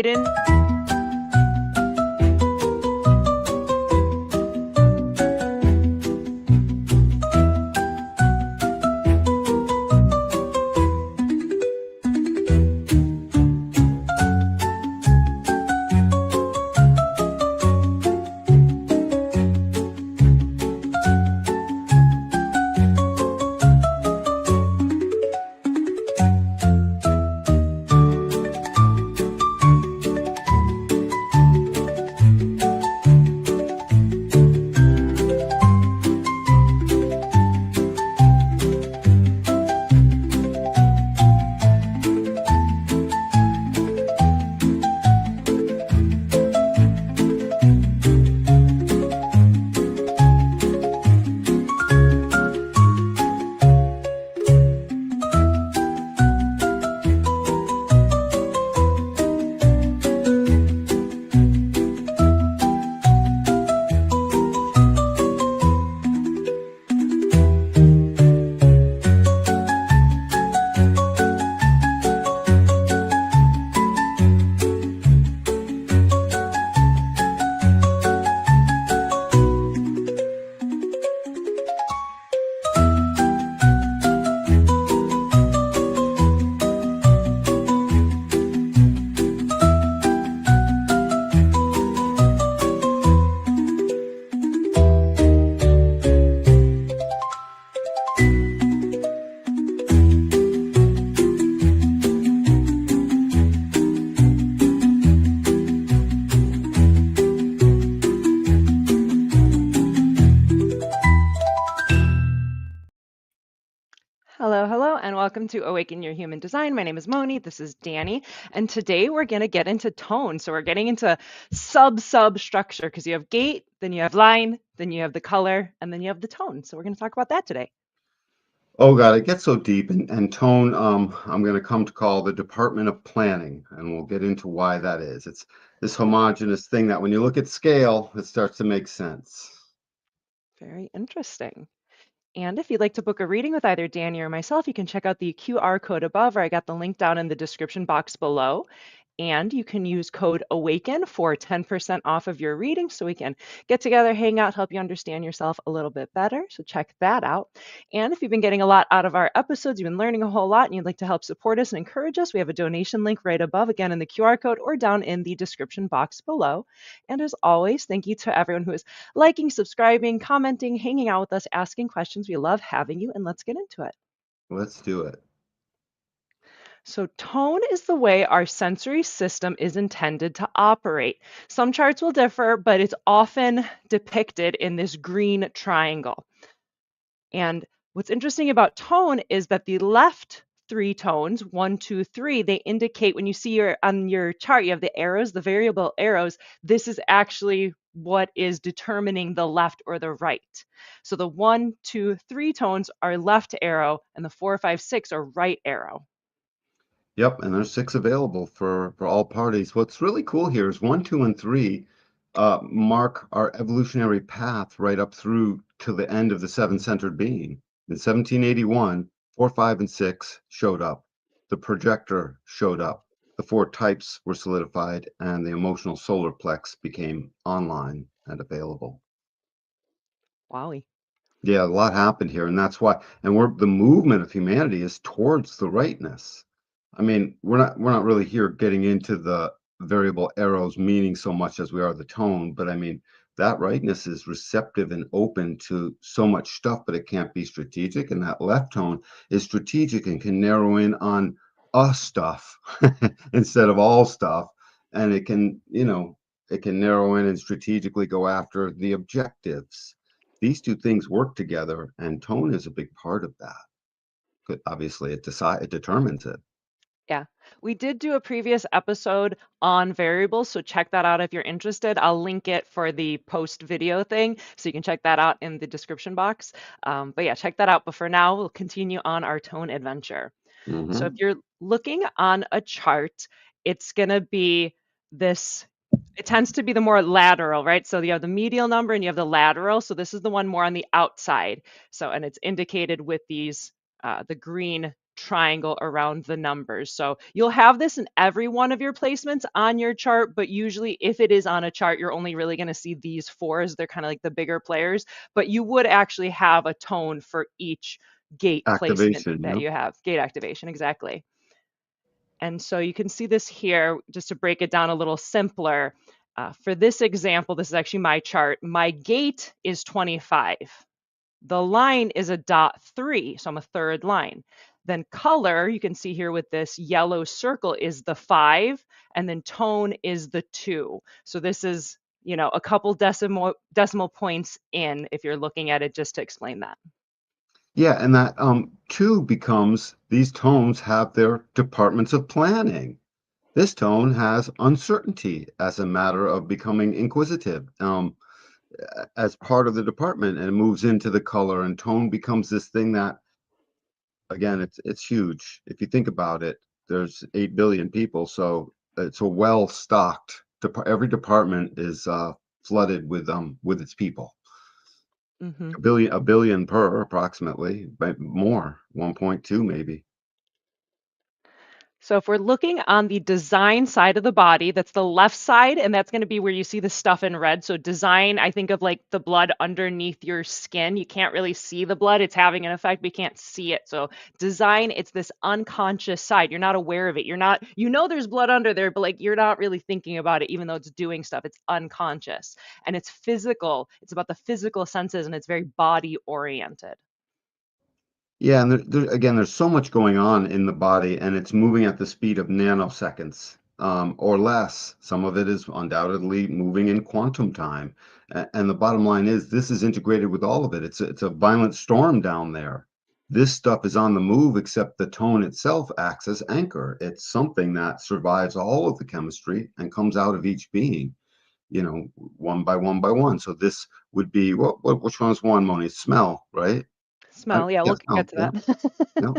in. Hello, and welcome to Awaken Your Human Design. My name is Moni. This is Danny. And today we're going to get into tone. So we're getting into substructure because you have gate, then you have line, then you have the color, and then you have the tone. So we're going to talk about that today. Oh God, it gets so deep. And tone, I'm going to come to call the Department of Planning, and we'll get into why that is. It's this homogeneous thing that when you look at scale, it starts to make sense. Very interesting. And if you'd like to book a reading with either Danny or myself, you can check out the QR code above, or I got the link down in the description box below. And you can use code AWAKEN for 10% off of your reading so we can get together, hang out, help you understand yourself a little bit better. So check that out. And if you've been getting a lot out of our episodes, you've been learning a whole lot, and you'd like to help support us and encourage us, we have a donation link right above, again in the QR code or down in the description box below. And as always, thank you to everyone who is liking, subscribing, commenting, hanging out with us, asking questions. We love having you, and let's get into it. Let's do it. So tone is the way our sensory system is intended to operate. Some charts will differ, but it's often depicted in this green triangle. And what's interesting about tone is that the left three tones, 1, 2, 3, they indicate when you see on your chart, you have the arrows, the variable arrows. This is actually what is determining the left or the right. So the 1, 2, 3 tones are left arrow, and the 4, 5, 6 are right arrow. Yep, and there's 6 available for all parties. What's really cool here is 1, 2, and 3 mark our evolutionary path right up through to the end of the 7-centered being. In 1781, 4, 5, and 6 showed up. The projector showed up. The 4 types were solidified, and the emotional solar plex became online and available. Wowie. Yeah, a lot happened here, and that's why. And the movement of humanity is towards the rightness. I mean, we're not really here getting into the variable arrows meaning so much as we are the tone, but I mean, that rightness is receptive and open to so much stuff, but it can't be strategic. And that left tone is strategic and can narrow in on stuff instead of all stuff. And it can, it can narrow in and strategically go after the objectives. These two things work together, and tone is a big part of that. Obviously, it determines it. Yeah, we did do a previous episode on variables, so check that out if you're interested. I'll link it for the post video thing, so you can check that out in the description box. But yeah, check that out. But for now, we'll continue on our tone adventure. So if you're looking on a chart, it's going to be this, it tends to be the more lateral, right? So you have the medial number and you have the lateral. So this is the one more on the outside. So, and it's indicated with these, the green triangle around the numbers. So you'll have this in every one of your placements on your chart, but usually if it is on a chart, you're only really going to see these four as they're kind of like the bigger players, but you would actually have a tone for each gate placement Activation, that yeah. you have. Gate activation, exactly. And so you can see this here, just to break it down a little simpler. For this example, this is actually my chart. My gate is 25. The line is a dot 3, so I'm a third line. Then color, you can see here with this yellow circle, is the 5, and then tone is the 2. So this is, a couple decimal points in if you're looking at it, just to explain that. Yeah, and that two becomes these tones have their departments of planning. This tone has uncertainty as a matter of becoming inquisitive. As part of the department, and it moves into the color, and tone becomes this thing that, again, it's huge. If you think about it, there's 8 billion people, so it's a well-stocked every department is flooded with its people. Hmm. A billion per approximately, but more, 1.2 maybe. So if we're looking on the design side of the body, that's the left side, and that's going to be where you see the stuff in red. So design, I think of like the blood underneath your skin. You can't really see the blood. It's having an effect, but you can't see it. So design, it's this unconscious side. You're not aware of it. You're not, there's blood under there, but like you're not really thinking about it, even though it's doing stuff. It's unconscious. And it's physical. It's about the physical senses, and it's very body oriented. Yeah, and again, there's so much going on in the body, and it's moving at the speed of nanoseconds, or less. Some of it is undoubtedly moving in quantum time. And the bottom line is, this is integrated with all of it. It's a violent storm down there. This stuff is on the move, except the tone itself acts as anchor. It's something that survives all of the chemistry and comes out of each being, one by one by one. So this would be, which one is one, Moni? Smell, right? Smell. Yeah, Yeah, we'll smell. get to Yeah, that. yeah.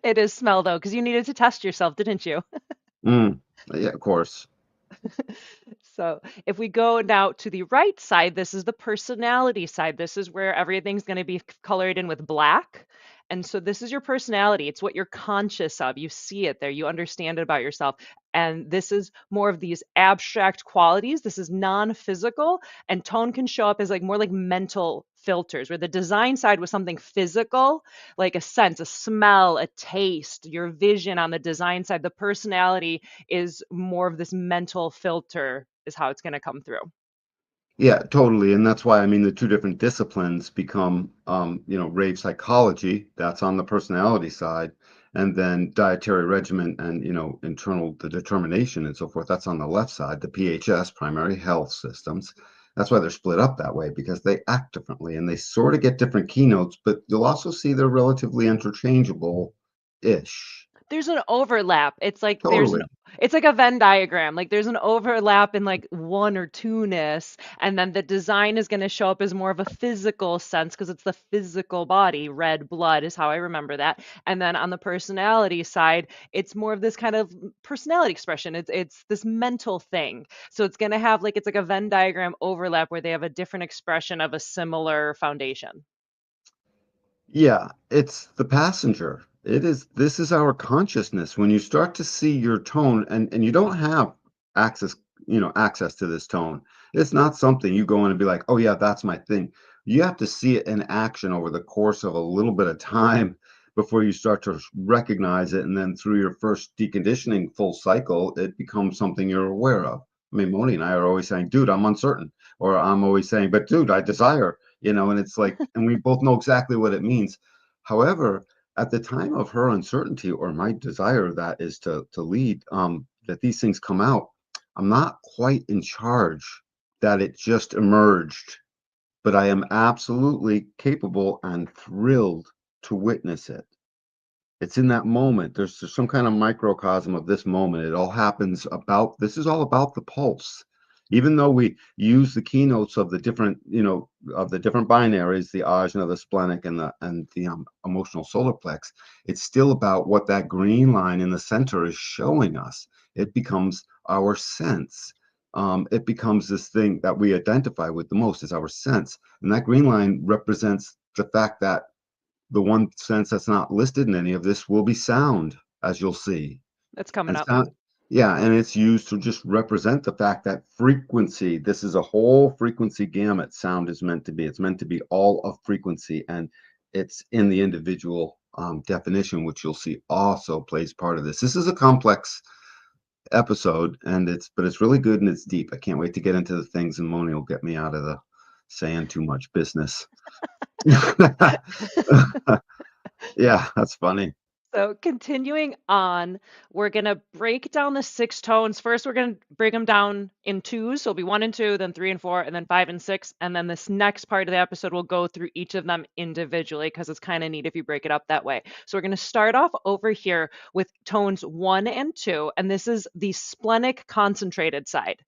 It is smell, though, because you needed to test yourself, didn't you? Mm. Yeah, of course. So if we go now to the right side, this is the personality side. This is where everything's going to be colored in with black. And so this is your personality. It's what you're conscious of. You see it there. You understand it about yourself. And this is more of these abstract qualities. This is non-physical. And tone can show up as like more like mental filters, where the design side was something physical, like a sense, a smell, a taste, your vision on the design side. The personality is more of this mental filter is how it's going to come through. Yeah, totally. And that's why, I mean, the two different disciplines become, rave psychology, that's on the personality side, and then dietary regimen and, internal the determination and so forth, that's on the left side, the PHS, primary health systems. That's why they're split up that way, because they act differently and they sort of get different keynotes, but you'll also see they're relatively interchangeable-ish. There's an overlap. It's like Totally. it's like a Venn diagram. Like there's an overlap in like one or two-ness, and then the design is going to show up as more of a physical sense because it's the physical body. Red blood is how I remember that. And then on the personality side, it's more of this kind of personality expression. It's this mental thing. So it's going to have like it's like a Venn diagram overlap where they have a different expression of a similar foundation. Yeah, it's the passenger. This is our consciousness. When you start to see your tone, and you don't have access, access to this tone. It's not something you go in and be like, "Oh yeah, that's my thing." You have to see it in action over the course of a little bit of time before you start to recognize it, and then through your first deconditioning full cycle, it becomes something you're aware of. I mean, Moni and I are always saying, "Dude, I'm uncertain," or I'm always saying, "But dude, I desire." And it's like, and we both know exactly what it means. However, at the time of her uncertainty, or my desire that is to lead, that these things come out, I'm not quite in charge, that it just emerged, but I am absolutely capable and thrilled to witness it. It's in that moment. There's just some kind of microcosm of this moment. It all happens about, this is all about the pulse. Even though we use the keynotes of the different, of the different binaries, the ajna, the splenic, and the emotional solar plex, it's still about what that green line in the center is showing us. It becomes our sense. It becomes this thing that we identify with the most, is our sense. And that green line represents the fact that the one sense that's not listed in any of this will be sound, as you'll see. That's coming And up. sound, yeah, and it's used to just represent the fact that frequency, this is a whole frequency gamut sound is meant to be. It's meant to be all of frequency, and it's in the individual definition, which you'll see also plays part of this. This is a complex episode, and but it's really good and it's deep. I can't wait to get into the things, and Moni will get me out of the saying too much business. Yeah, that's funny. So continuing on, we're going to break down the six tones. First, we're going to break them down in twos. So it'll be one and two, then three and four, and then five and six. And then this next part of the episode, we'll go through each of them individually because it's kind of neat if you break it up that way. So we're going to start off over here with tones one and two. And this is the splenic concentrated side.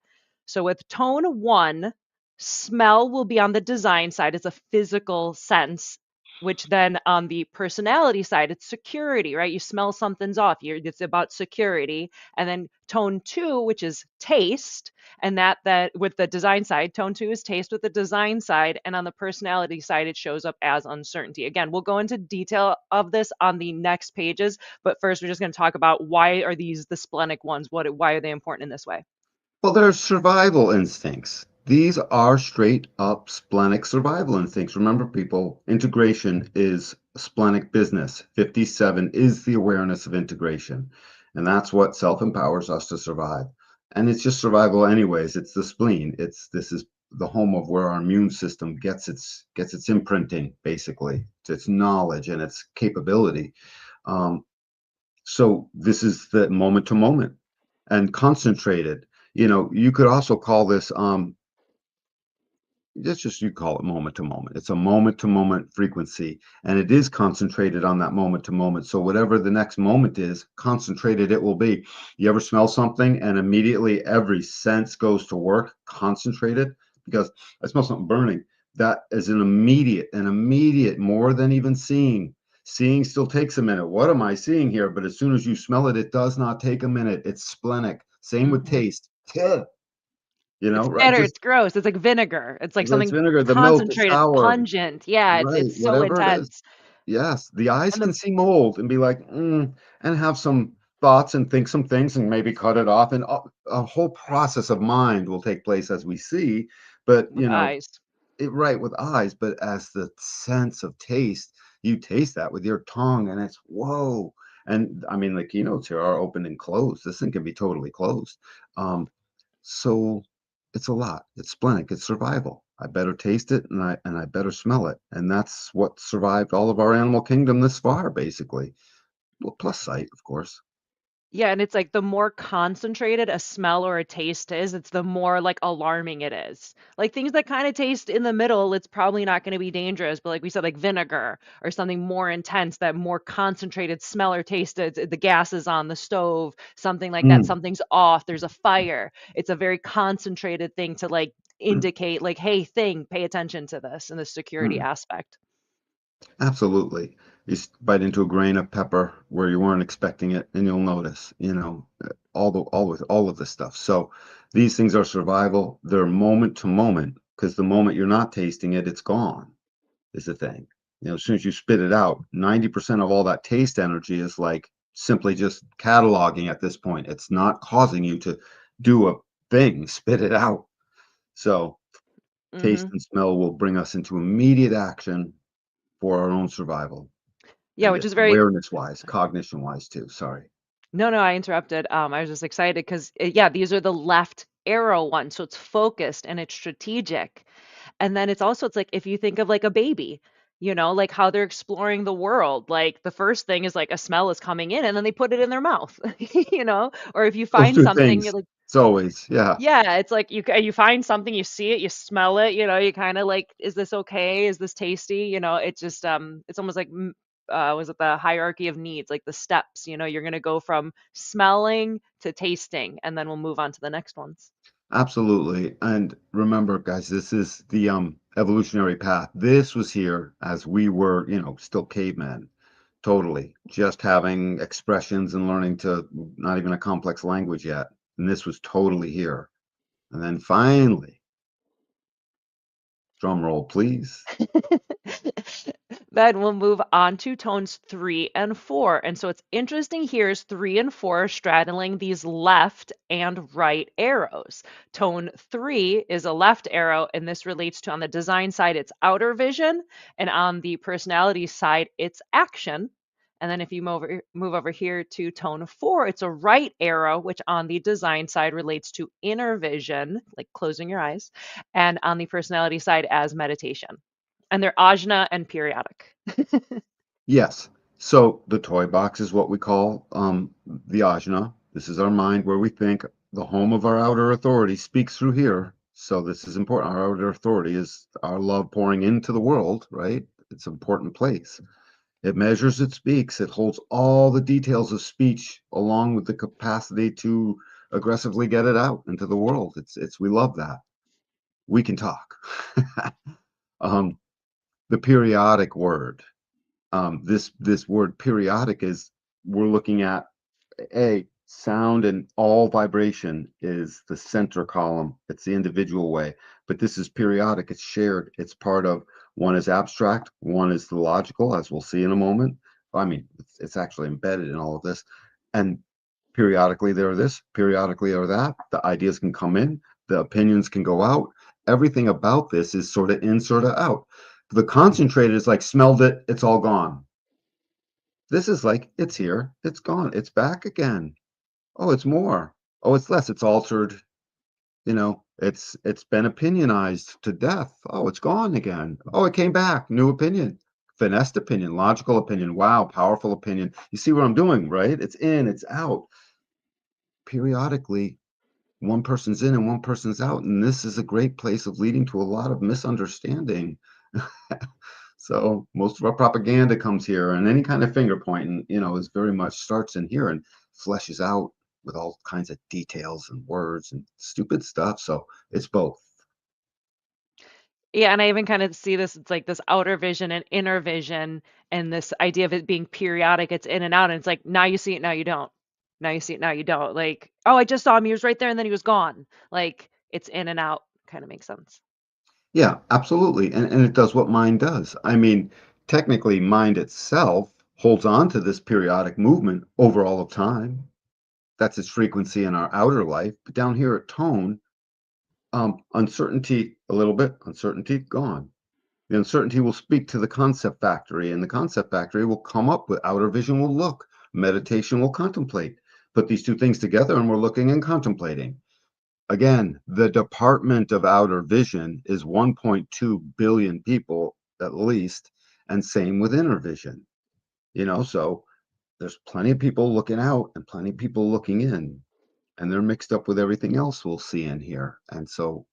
So with tone one, smell will be on the design side. It's a physical sense, which then on the personality side, it's security, right? You smell something's off. It's about security. And then tone two, which is taste, and that with the design side, tone two is taste with the design side, and on the personality side, it shows up as uncertainty. Again, we'll go into detail of this on the next pages, but first we're just going to talk about why are these the splenic ones? Why are they important in this way? Well, they're survival instincts. These are straight up splenic survival instincts. Remember, people, integration is splenic business. 57 is the awareness of integration. And that's what self empowers us to survive. And it's just survival anyways. It's the spleen. This is the home of where our immune system gets its imprinting, basically. It's its knowledge and its capability. Um, so this is the moment to moment and concentrated. You could also call this it's just you call it moment to moment. It's a moment to moment frequency, and it is concentrated on that moment to moment. So whatever the next moment is, concentrated it will be. You ever smell something and immediately every sense goes to work, concentrated? Because I smell something burning. That is an immediate, more than even seeing. Seeing still takes a minute. What am I seeing here? But as soon as you smell it, it does not take a minute. It's splenic. Same with Mhm. taste. It's Right? bitter, Just it's gross, it's like vinegar. It's like it's something vinegar, the milk, the concentrated, sour, pungent. Yeah, right, it's so whatever it is. intense. Yes, the eyes And can see mold and be like, and have some thoughts and think some things and maybe cut it off. And a whole process of mind will take place as we see. But, with eyes. right with eyes, but as the sense of taste, you taste that with your tongue and it's whoa. And I mean, the keynotes here are open and closed. This thing can be totally closed. Um, so it's a lot. It's splenic. It's survival. I better taste it and I better smell it. And that's what survived all of our animal kingdom this far, basically. Well, plus sight, of course. Yeah, and it's like the more concentrated a smell or a taste is, it's the more like alarming it is. Like things that kind of taste in the middle, it's probably not going to be dangerous. But like we said, like vinegar or something more intense, that more concentrated smell or taste, the gas is on the stove, something like that, Mm, something's off, there's a fire. It's a very concentrated thing to like mm, indicate, like, hey, thing, pay attention to this in the security mm. aspect. Absolutely. Bite into a grain of pepper where you weren't expecting it, and you'll notice, all of this stuff. So these things are survival. They're moment to moment because the moment you're not tasting it, it's gone. Is the thing. As soon as you spit it out, 90% of all that taste energy is like simply just cataloging at this point. It's not causing you to do a thing, spit it out. So taste Hmm. and smell will bring us into immediate action for our own survival. Yeah, And which it's is very. awareness wise, cognition wise too. Sorry. No, no, I interrupted. I was just excited because, yeah, these are the left arrow ones. So it's focused and it's strategic. And then it's like if you think of like a baby, like how they're exploring the world. Like the first thing is like a smell is coming in and then they put it in their mouth, or if you Those find two something, you're things. like, It's always, yeah, yeah, it's like you find something, you see it, you smell it, you kind of like, is this okay? Is this tasty? It's just it's almost like was it the hierarchy of needs, like the steps, you're gonna go from smelling to tasting, and then we'll move on to the next ones. absolutely. And remember, guys, this is the evolutionary path. This was here as we were, still cavemen. Totally. Just having expressions and learning to not even a complex language yet. And this was totally here. And then finally, drum roll, please. Then we'll move on to tones 3 and 4. And so it's interesting here is 3 and 4 straddling these left and right arrows. Tone 3 is a left arrow, and this relates to on the design side, it's outer vision, and on the personality side, it's action. And then if you move over here to tone 4, it's a right arrow, which on the design side relates to inner vision, like closing your eyes, and on the personality side as meditation. And they're ajna and periodic. Yes. So the toy box is what we call the ajna. This is our mind where we think. The home of our outer authority speaks through here. So this is important. Our outer authority is our love pouring into the world, right? It's an important place. It measures, it speaks, it holds all the details of speech along with the capacity to aggressively get it out into the world. We love that. We can talk. um, the periodic word. This word periodic is we're looking at a sound, and all vibration is the center column. It's the individual way, but this is periodic. It's shared. It's part of one is abstract, one is the logical, as we'll see in a moment. I mean, it's actually embedded in all of this, and periodically they're this, periodically or that. The ideas can come in, the opinions can go out. Everything about this is sort of in, sort of out. The concentrated is like smelled it, it's all gone. This is like it's here, it's gone, it's back again. Oh, it's more. Oh, it's less. It's altered. It's been opinionized to death. Oh, it's gone again. Oh, it came back. New opinion. Finessed opinion, logical opinion. Wow, powerful opinion. You see what I'm doing, right? It's in, it's out. Periodically, one person's in and one person's out. And this is a great place of leading to a lot of misunderstanding. So most of our propaganda comes here, and any kind of finger pointing, is very much starts in here and fleshes out with all kinds of details and words and stupid stuff. So it's both. Yeah, and I even kind of see this, it's like this outer vision and inner vision, and this idea of it being periodic, it's in and out, and it's like now you see it, now you don't. Now you see it, now you don't. Like, oh, I just saw him, he was right there, and then he was gone. Like, it's in and out, kind of makes sense. Yeah, absolutely. And it does what mind does. I mean, technically, mind itself holds on to this periodic movement over all of time. That's its frequency in our outer life. But down here at tone, uncertainty a little bit, uncertainty gone. The uncertainty will speak to the concept factory, and the concept factory will come up with outer vision will look, meditation will contemplate. Put these two things together, and we're looking and contemplating. Again, the department of outer vision is 1.2 billion people at least, and same with inner vision. So there's plenty of people looking out and plenty of people looking in, and they're mixed up with everything else we'll see in here. And so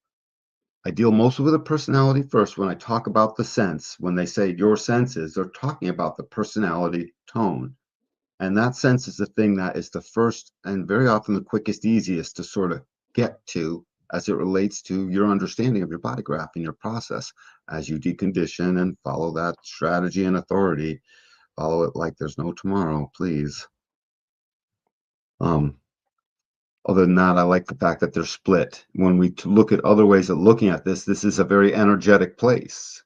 I deal mostly with the personality first when I talk about the sense. When they say your senses, they're talking about the personality tone. And that sense is the thing that is the first and very often the quickest, easiest to sort of get to as it relates to your understanding of your body graph and your process as you decondition and follow that strategy and authority. Follow it like there's no tomorrow, please. Um, Other than that, I like the fact that they're split. When we look at other ways of looking at this is a very energetic place.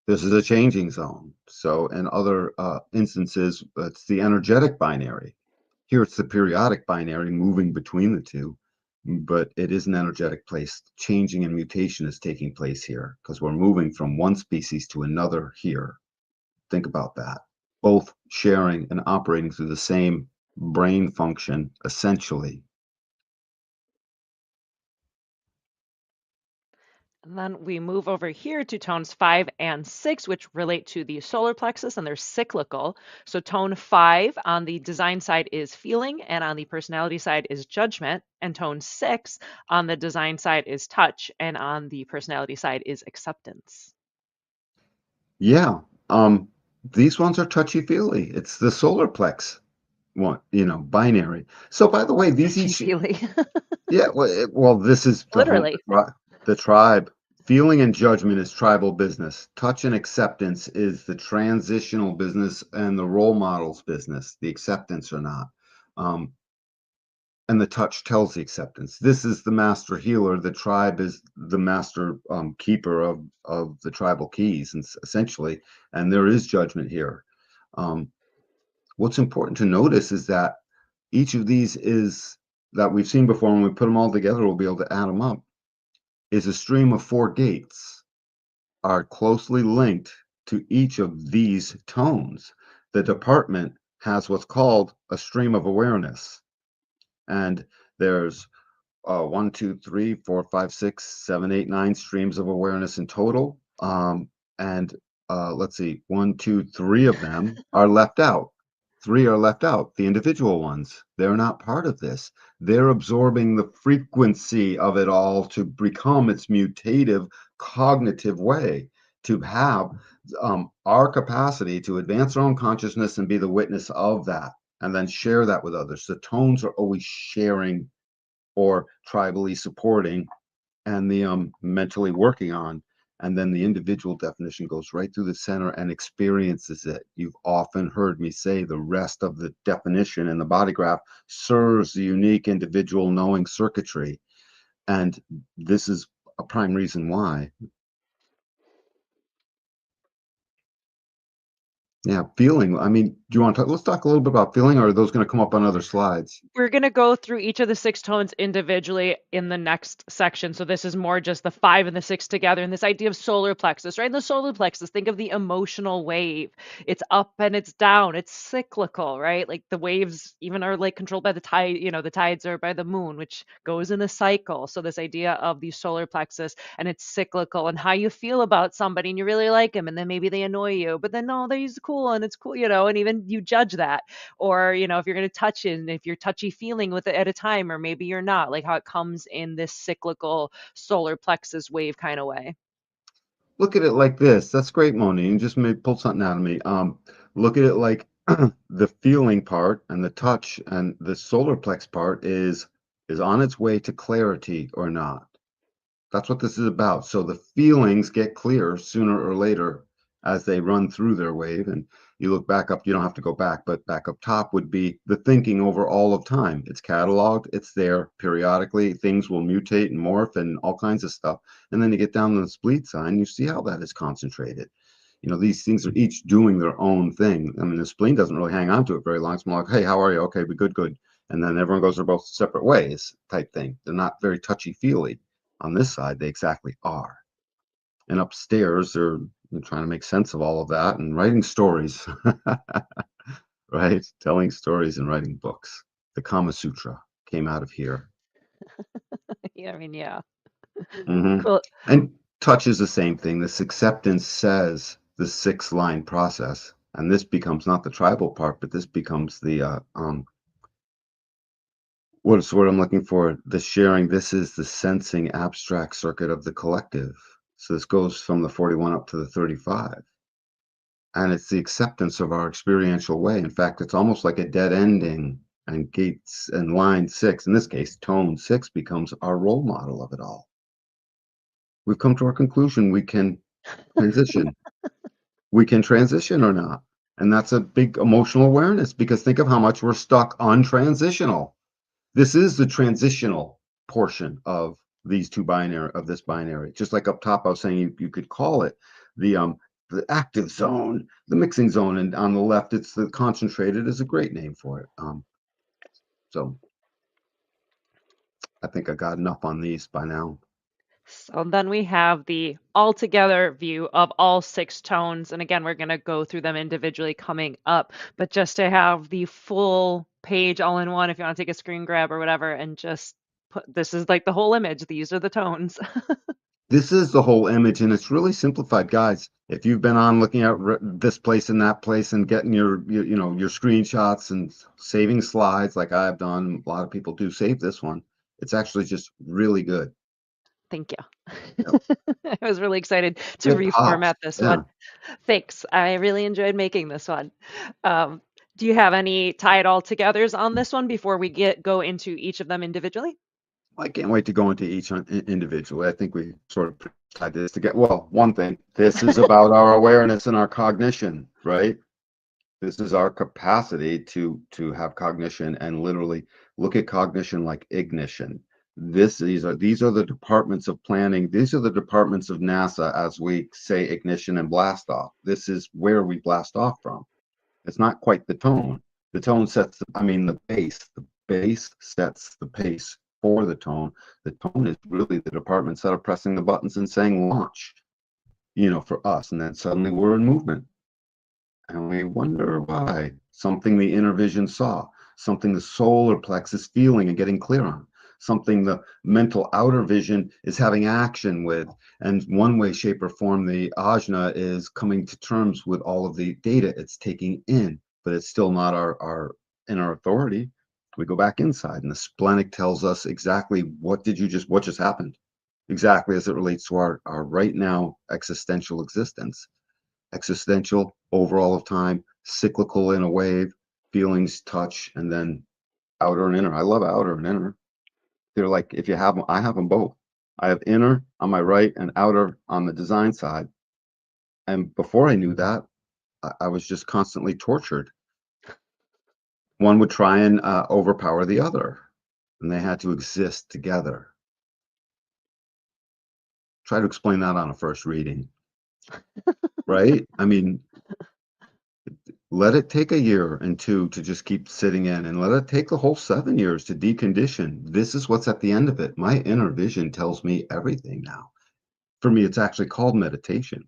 This is a changing zone. So in other instances, it's the energetic binary. Here it's the periodic binary moving between the two, but it is an energetic place. Changing and mutation is taking place here because we're moving from one species to another here. Think about that. Both sharing and operating through the same brain function, essentially. And then we move over here to tones 5 and 6, which relate to the solar plexus, and they're cyclical. So tone 5 on the design side is feeling, and on the personality side is judgment. And tone 6 on the design side is touch, and on the personality side is acceptance. Yeah. Um, these ones are touchy-feely. It's the solar plex one, binary. So by the way, these Touchy each feely, yeah, well, this is the home, literally. the tribe. Feeling and judgment is tribal business. Touch and acceptance is the transitional business and the role models business. The acceptance or not. Um, and the touch tells the acceptance. This is the master healer. The tribe is the master keeper of the tribal keys, and essentially, and there is judgment here. Um, what's important to notice is that each of these is that we've seen before. When we put them all together, we'll be able to add them up. Is a stream of 4 gates are closely linked to each of these tones. The department has what's called a stream of awareness, and there's 1, 2, 3, 4, 5, 6, 7, 8, 9 streams of awareness in total. And let's see, 1, 2, 3 of them are left out. 3 are left out. The individual ones, they're not part of this. They're absorbing the frequency of it all to become its mutative cognitive way to have our capacity to advance our own consciousness and be the witness of that, and then share that with others. The tones are always sharing or tribally supporting, and the mentally working on, and then the individual definition goes right through the center and experiences it. You've often heard me say the rest of the definition in the body graph serves the unique individual knowing circuitry, and this is a prime reason why. Yeah, feeling. I mean, do you want to talk? Let's talk a little bit about feeling, or are those going to come up on other slides? We're going to go through each of the 6 tones individually in the next section. So this is more just the 5 and the 6 together, and this idea of solar plexus, right? In the solar plexus, think of the emotional wave. It's up and it's down. It's cyclical, right? Like the waves even are like controlled by the tide, the tides are by the moon, which goes in a cycle. So this idea of the solar plexus, and it's cyclical, and how you feel about somebody and you really like them, and then maybe they annoy you, but then no, they're cool and it's cool, and even you judge that. Or if you're going to touch it, and if you're touchy feeling with it at a time, or maybe you're not, like how it comes in this cyclical solar plexus wave kind of way. Look at it like this. That's great, Moni. And just maybe pull something out of me. Look at it like the feeling part and the touch and the solar plex part is on its way to clarity or not. That's what this is about. So the feelings get clear sooner or later as they run through their wave. And you look back up, you don't have to go back, but back up top would be the thinking over all of time. It's cataloged, it's there periodically. Things will mutate and morph and all kinds of stuff. And then you get down to the spleen sign, you see how that is concentrated. These things are each doing their own thing. I mean, the spleen doesn't really hang on to it very long. It's more like, hey, how are you? Okay, we good, good. And then everyone goes their both separate ways type thing. They're not very touchy-feely. On this side, they exactly are. And upstairs, they're trying to make sense of all of that and writing stories, right? Telling stories and writing books. The Kama Sutra came out of here. Yeah, I mean, yeah. Hmm. Cool. And touch is the same thing. This acceptance says the 6-line process. And this becomes not the tribal part, but this becomes the what's the word I'm looking for? The sharing. This is the sensing abstract circuit of the collective. So this goes from the 41 up to the 35. And it's the acceptance of our experiential way. In fact, it's almost like a dead ending, and gates and line 6, in this case, tone 6 becomes our role model of it all. We've come to our conclusion. We can transition. We can transition or not. And that's a big emotional awareness, because think of how much we're stuck on transitional. This is the transitional portion of these two binary, of this binary. Just like up top, I was saying you could call it the active zone, the mixing zone, and on the left, it's the concentrated is a great name for it. So I think I got enough on these by now. So then we have the altogether view of all 6 tones. And again, we're going to go through them individually coming up. But just to have the full page all in one, if you want to take a screen grab or whatever, and just put this is like the whole image. These are the tones. This is the whole image, and it's really simplified, guys. If you've been on looking at this place and that place and getting your screenshots and saving slides like I've done, a lot of people do save this one. It's actually just really good. Thank you. Yep. I was really excited to It pops. reformat this Yeah. one. Thanks. I really enjoyed making this one. Um, do you have any tie it all togethers on this one before we go into each of them individually? I can't wait to go into each individually. I think we sort of tied this together. Well, one thing, this is about our awareness and our cognition, right? This is our capacity to have cognition, and literally Look at cognition like ignition. These are the departments of planning. These are the departments of NASA as we say ignition and blast off. This is where we blast off from. It's not quite the tone. The tone sets, I mean, the bass. The bass sets the pace for the tone. The tone is really the departments that are pressing the buttons and saying launch, for us. And then suddenly we're in movement. And we wonder why. Something the inner vision saw, something the solar plex is feeling and getting clear on, something the mental outer vision is having action with. And one way, shape, or form, the ajna is coming to terms with all of the data it's taking in, but it's still not our inner authority. We go back inside, and the splenic tells us exactly what just happened, exactly as it relates to our right now existential existence. Existential, overall of time, cyclical in a wave, feelings, touch, and then outer and inner. I love outer and inner. They're like, if you have them, I have them both. I have inner on my right and outer on the design side. And before I knew that, I was just constantly tortured. One would try and overpower the other, and they had to exist together. Try to explain that on a first reading, right? I mean, let it take a year and two to just keep sitting in, and let it take the whole 7 years to decondition. This is what's at the end of it. My inner vision tells me everything now. For me, it's actually called meditation.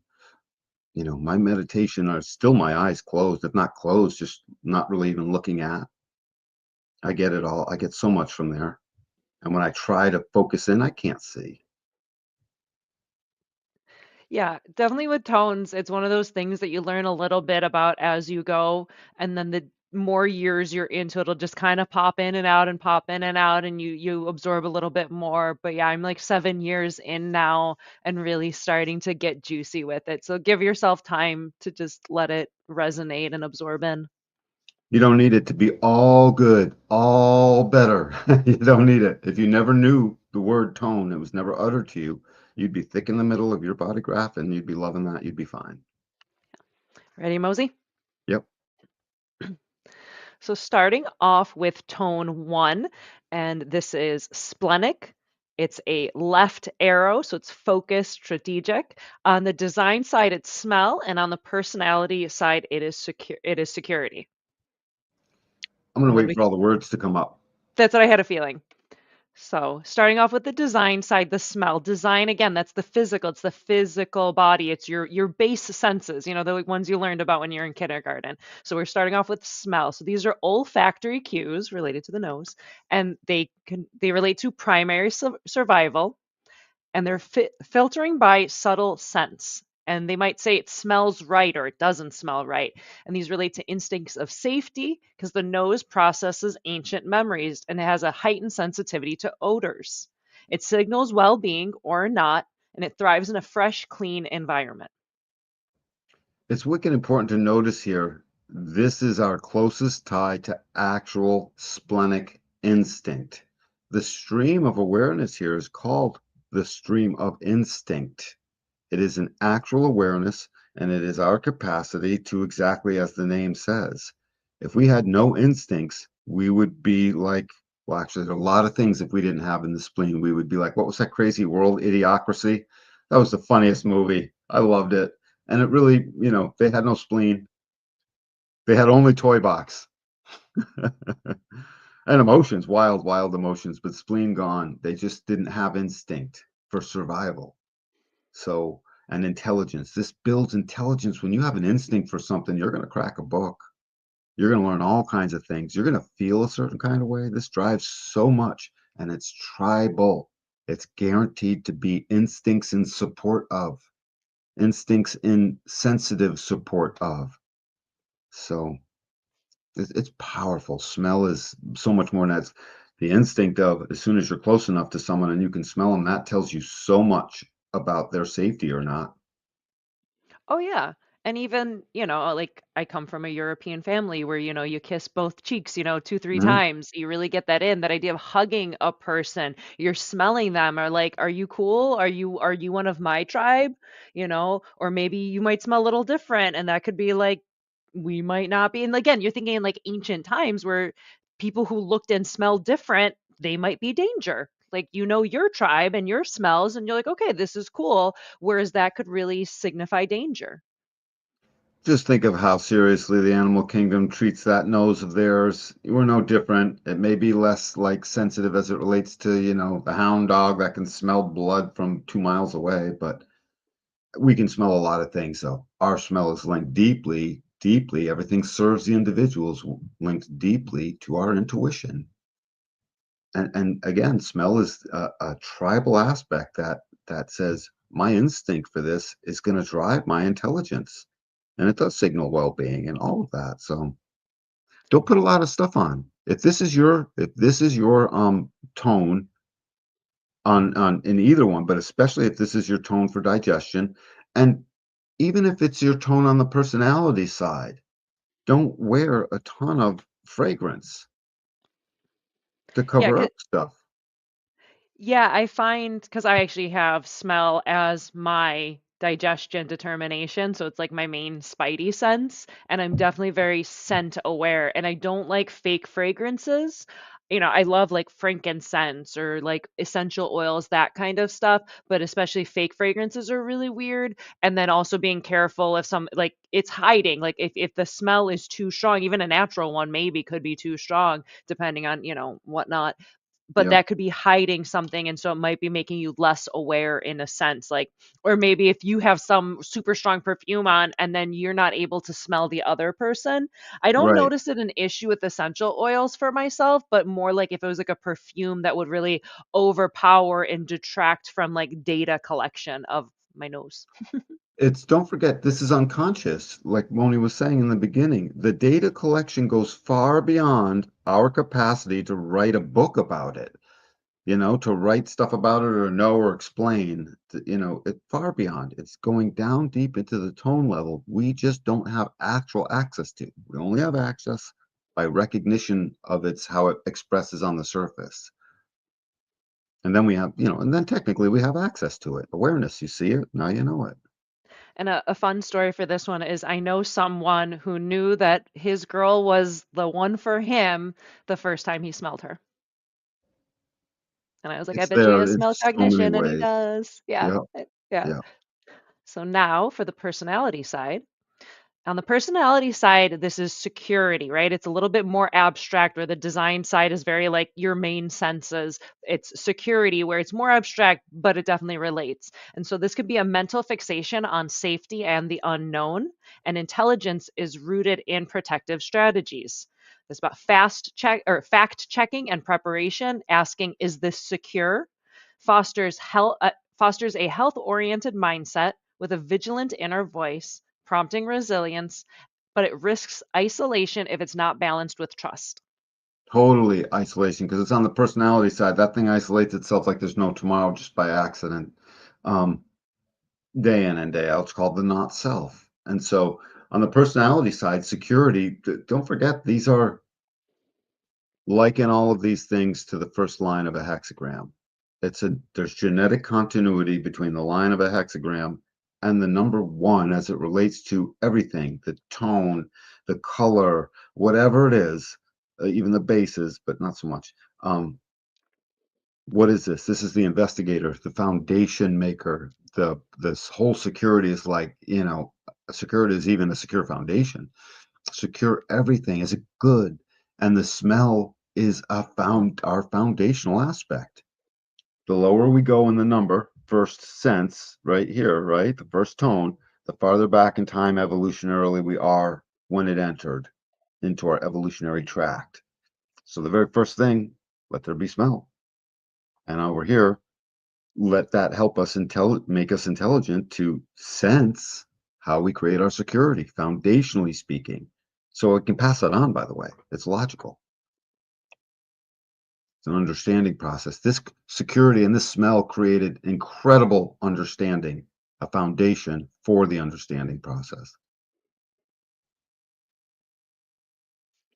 My meditation are still my eyes closed, if not closed, just not really even looking at. I get it all. I get so much from there. And when I try to focus in, I can't see. Yeah, definitely with tones, it's one of those things that you learn a little bit about as you go, and then the more years you're into it, it'll just kind of pop in and out and pop in and out, and you absorb a little bit more. But yeah, I'm like 7 years in now and really starting to get juicy with it. So give yourself time to just let it resonate and absorb in. You don't need it to be all good, all better. You don't need it. If you never knew the word tone, it was never uttered to you, you'd be thick in the middle of your body graph and you'd be loving that. You'd be fine. Ready, Mosey? Yep. So starting off with tone one, and this is splenic. It's a left arrow, so it's focused, strategic. On the design side, it's smell, and on the personality side, it is secure. It is security. I'm going to And then wait we. for all the words to come up. That's what I had a feeling. So, starting off with the design side, the smell. Design again, that's the physical. It's the physical body. It's your base senses, the ones you learned about when you're in kindergarten. So, we're starting off with smell. So, these are olfactory cues related to the nose, and they relate to primary survival, and they're filtering by subtle scents. And they might say it smells right or it doesn't smell right. And these relate to instincts of safety because the nose processes ancient memories and it has a heightened sensitivity to odors. It signals well being or not, and it thrives in a fresh, clean environment. It's wicked important to notice here. This is our closest tie to actual splenic instinct. The stream of awareness here is called the stream of instinct. It is an actual awareness, and it is our capacity to, exactly as the name says. If we had no instincts, we would be like, well, actually, there's a lot of things if we didn't have in the spleen. We would be like, what was that crazy world, Idiocracy? That was the funniest movie. I loved it. And it really, they had no spleen. They had only toy box and emotions, wild, wild emotions, but spleen gone. They just didn't have instinct for survival. So, and intelligence. This builds intelligence. When you have an instinct for something, you're going to crack a book. You're going to learn all kinds of things. You're going to feel a certain kind of way. This drives so much, and it's tribal. It's guaranteed to be instincts in support of, instincts in sensitive support of. So it's powerful. Smell is so much more than that. The instinct of, as soon as you're close enough to someone and you can smell them, that tells you so much about their safety or not. Oh yeah. And even, like I come from a European family where, you kiss both cheeks, 2, 3 Mhm. times. You really get that in, that idea of hugging a person. You're smelling them or like, are you cool? Are you one of my tribe? Or maybe you might smell a little different and that could be like we might not be. And again, you're thinking in like ancient times where people who looked and smelled different, they might be danger. Like, you know, your tribe and your smells, and you're like, okay, this is cool. Whereas that could really signify danger. Just think of how seriously the animal kingdom treats that nose of theirs. We're no different. It may be less like sensitive as it relates to, the hound dog that can smell blood from 2 miles away, but we can smell a lot of things. So our smell is linked deeply, deeply. Everything serves the individuals linked deeply to our intuition. And again, smell is a tribal aspect that says my instinct for this is going to drive my intelligence, and it does signal well-being and all of that. So don't put a lot of stuff on. If this is your tone on in either one, but especially if this is your tone for digestion, and even if it's your tone on the personality side, don't wear a ton of fragrance to Yeah, cover up stuff. yeah, I find because I actually have smell as my digestion determination, so it's like my main spidey sense, and I'm definitely very scent aware, and I don't like fake fragrances. You know, I love like frankincense or like essential oils, that kind of stuff, but especially fake fragrances are really weird. And then also being careful if some like it's hiding, like if the smell is too strong, even a natural one maybe could be too strong, depending on, whatnot, but Yeah, that could be hiding something, and so it might be making you less aware in a sense, like, or maybe if you have some super strong perfume on and then you're not able to smell the other person. I don't right. notice it an issue with essential oils for myself, but more like if it was like a perfume that would really overpower and detract from like data collection of my nose. It's don't forget, this is unconscious. Like Moni was saying in the beginning, the data collection goes far beyond our capacity to write a book about it, to write stuff about it or know or explain, it far beyond. It's going down deep into the tone level. We just don't have actual access to. We only have access by recognition of how it expresses on the surface. And then and then technically we have access to it. Awareness, you see it, now you know it. And a fun story for this one is I know someone who knew that his girl was the one for him the first time he smelled her. And I was like, "I It's bet you he there has in smell so many cognition," and he ways. does. Yeah, Yeah, yeah. yeah. So now for the personality side. On the personality side, this is security, right? It's a little bit more abstract, where the design side is very like your main senses. It's security, where it's more abstract, but it definitely relates. And so this could be a mental fixation on safety and the unknown. And intelligence is rooted in protective strategies. It's about fact checking and preparation, asking, is this secure? Fosters a health oriented mindset with a vigilant inner voice, prompting resilience, but it risks isolation if it's not balanced with trust. Totally isolation because it's on the personality side. That thing isolates itself like there's no tomorrow just by accident. Um, Day in and day out. It's called the not self. And so on the personality side, security, don't forget these are liken all of these things to the first line of a hexagram. There's genetic continuity between the line of a hexagram and the number one as it relates to everything, the tone, the color, whatever it is, even the bases, but not so much. What is this? This is the investigator, the foundation maker. This whole security is like, security is even a secure foundation. Secure everything is a good, and the smell is our foundational aspect. The lower we go in the number, first sense, right here, right, the first tone, the farther back in time evolutionarily we are when it entered into our evolutionary tract. So the very first thing, let there be smell. And over here, let that help us make us intelligent to sense how we create our security, foundationally speaking. So it can pass that on, by the way. It's logical. It's an understanding process. This security and this smell created incredible understanding, a foundation for the understanding process.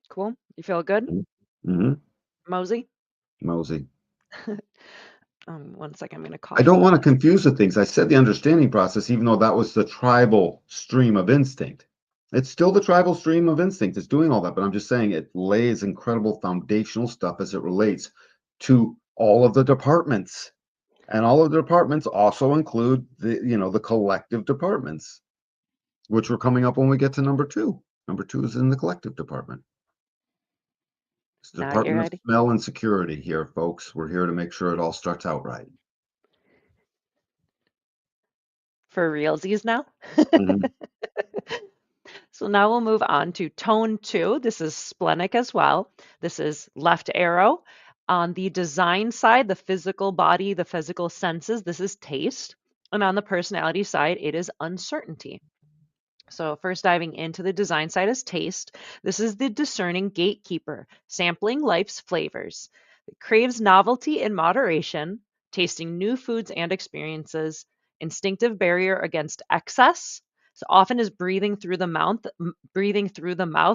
Cool. You feel good, Mm-hmm. Mosey? Mosey. One second, I'm going to I cough don't real want to quick. confuse the things. I said the understanding process, even though that was the tribal stream of instinct. It's still the tribal stream of instinct. It's doing all that, but I'm just saying it lays incredible foundational stuff as it relates to all of the departments. And all of the departments also include the collective departments, which we're coming up when we get to number two. Number two is in the collective department. It's the Now you're Department of ready Smell and Security here, folks. We're here to make sure it all starts out right. for realsies now. Mhm. So now we'll move on to tone two. This is splenic as well. This is left arrow. On the design side, the physical body, the physical senses, this is taste. And on the personality side, it is uncertainty. So, first diving into the design side is taste. This is the discerning gatekeeper, sampling life's flavors. It craves novelty in moderation, tasting new foods and experiences, instinctive barrier against excess. So often is breathing through the mouth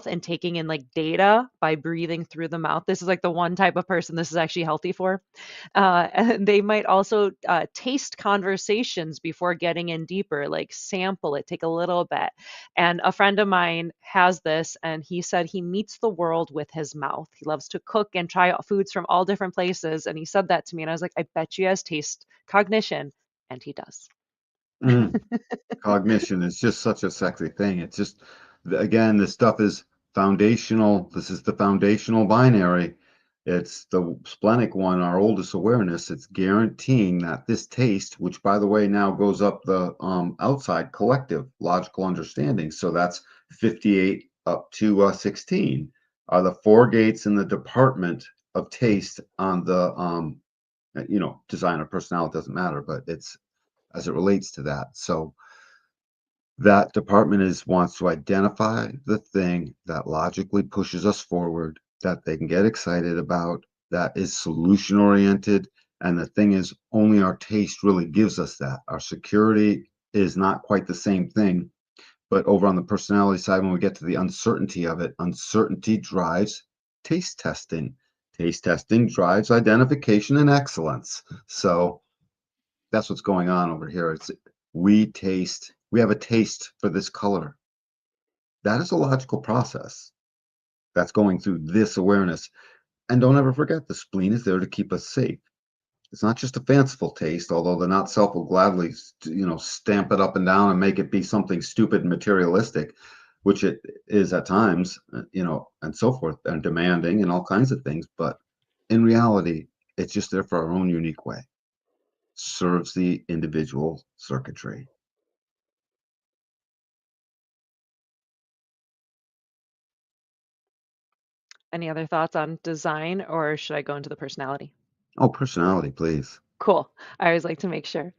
and taking in like data by breathing through the mouth. This is like the one type of person this is actually healthy for. And they might also taste conversations before getting in deeper, like sample it, take a little bit. And a friend of mine has this, and he said he meets the world with his mouth. He loves to cook and try out foods from all different places. And he said that to me, and I was like, I bet you he has taste cognition. And he does. Mm. Cognition is just such a sexy thing. It's just, again, this stuff is foundational. This is the foundational binary. It's the splenic one, our oldest awareness. It's guaranteeing that this taste, which by the way now goes up the outside collective logical understanding. So that's 58 up to 16 are the four gates in the department of taste on the design or personality doesn't matter, but it's as it relates to that. So that department is wants to identify the thing that logically pushes us forward, that they can get excited about, that is solution oriented. And the thing is, only our taste really gives us that. Our security is not quite the same thing. But over on the personality side, when we get to the uncertainty of it, uncertainty drives taste testing. Taste testing drives identification and excellence. So that's what's going on over here. We have a taste for this color. That is a logical process that's going through this awareness. And don't ever forget, the spleen is there to keep us safe. It's not just a fanciful taste, although the not self will gladly, stamp it up and down and make it be something stupid and materialistic, which it is at times, and so forth, and demanding and all kinds of things. But in reality, it's just there for our own unique way. Serves the individual circuitry. Any other thoughts on design, or should I go into the personality? Oh, personality, please. Cool. I always like to make sure.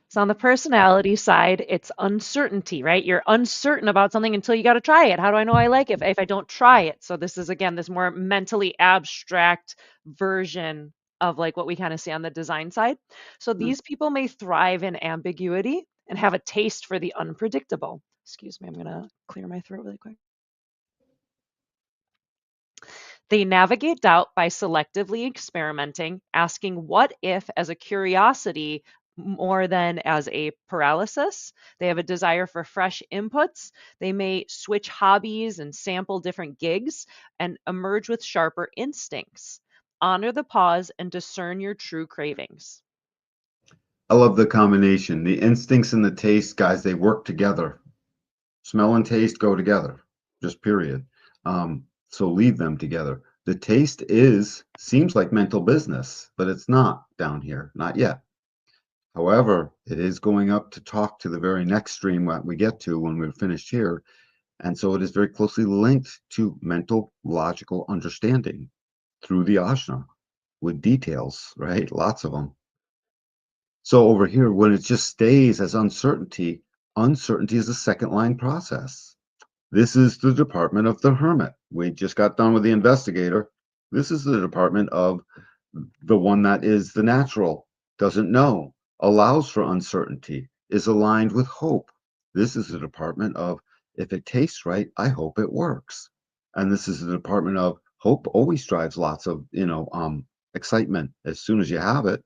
So on the personality side, it's uncertainty, right? You're uncertain about something until you got to try it. How do I know I like it if I don't try it? So this is again this more mentally abstract version of like what we kind of see on the design side. So Mm. these people may thrive in ambiguity and have a taste for the unpredictable. Excuse me, I'm going to clear my throat really quick. They navigate doubt by selectively experimenting, asking what if as a curiosity more than as a paralysis. They have a desire for fresh inputs. They may switch hobbies and sample different gigs and emerge with sharper instincts. Honor the pause and discern your true cravings. I love the combination. The instincts and the taste, guys, they work together. Smell and taste go together, just period. So leave them together. The taste seems like mental business, but it's not down here, not yet. However, it is going up to talk to the very next stream that we get to when we're finished here. And so it is very closely linked to mental, logical understanding through the ashna with details, right? Lots of them. So over here, when it just stays as uncertainty, uncertainty is a second line process. This is the department of the hermit. We just got done with the investigator. This is the department of the one that is the natural, doesn't know, allows for uncertainty, is aligned with hope. This is the department of if it tastes right, I hope it works. And this is the department of hope always drives lots of, excitement as soon as you have it.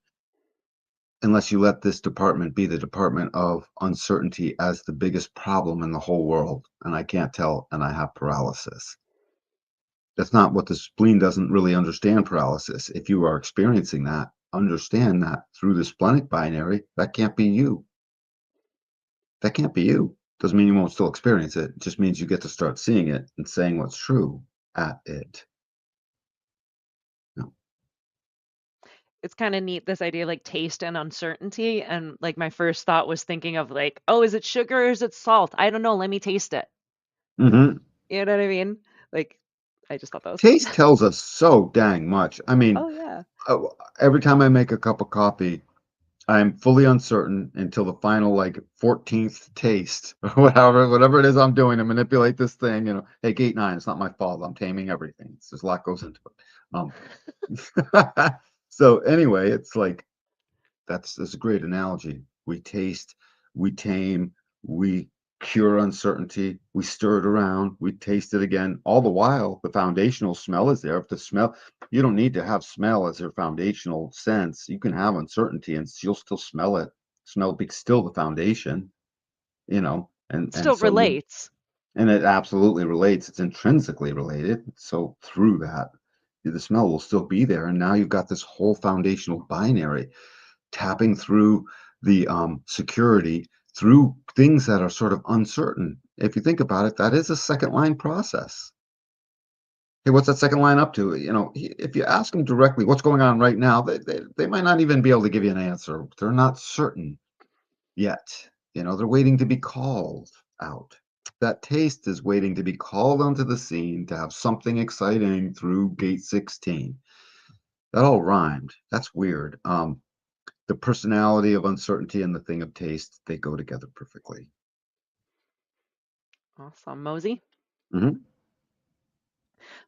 unless you let this department be the department of uncertainty as the biggest problem in the whole world, and I can't tell, and I have paralysis. That's not what the spleen doesn't really understand paralysis. If you are experiencing that, understand that through the splenic binary, that can't be you. That can't be you. Doesn't mean you won't still experience it. It just means you get to start seeing it and saying what's true at it. No. It's kind of neat, this idea of like taste and uncertainty. And like my first thought was thinking of like, oh, is it sugar or is it salt? I don't know. Let me taste it. Hmm. You know what I mean? Like, I just thought that was fun. Taste tells us so dang much. I mean, Oh, yeah. every time I make a cup of coffee, I'm fully uncertain until the final like 14th taste or whatever it is I'm doing to manipulate this thing. Hey, gate 9, it's not my fault. I'm taming everything. There's a lot goes into it. Um, so anyway, it's like that's a great analogy. We taste, we tame, we cure uncertainty, we stir it around, we taste it again. All the while, the foundational smell is there. If the smell, you don't need to have smell as your foundational sense. You can have uncertainty and you'll still smell it. Smell be still the foundation, It and still so you relates. and it absolutely relates. It's intrinsically related. So through that, the smell will still be there. And now you've got this whole foundational binary tapping through the security through things that are sort of uncertain. If you think about it, that is a second line process. Hey, what's that second line up to? If you ask them directly what's going on right now, they might not even be able to give you an answer. They're not certain yet. They're waiting to be called out. That taste is waiting to be called onto the scene to have something exciting through gate 16. That all rhymed. That's weird. The personality of uncertainty and the thing of taste, they go together perfectly. Awesome. Mosey. Mhm.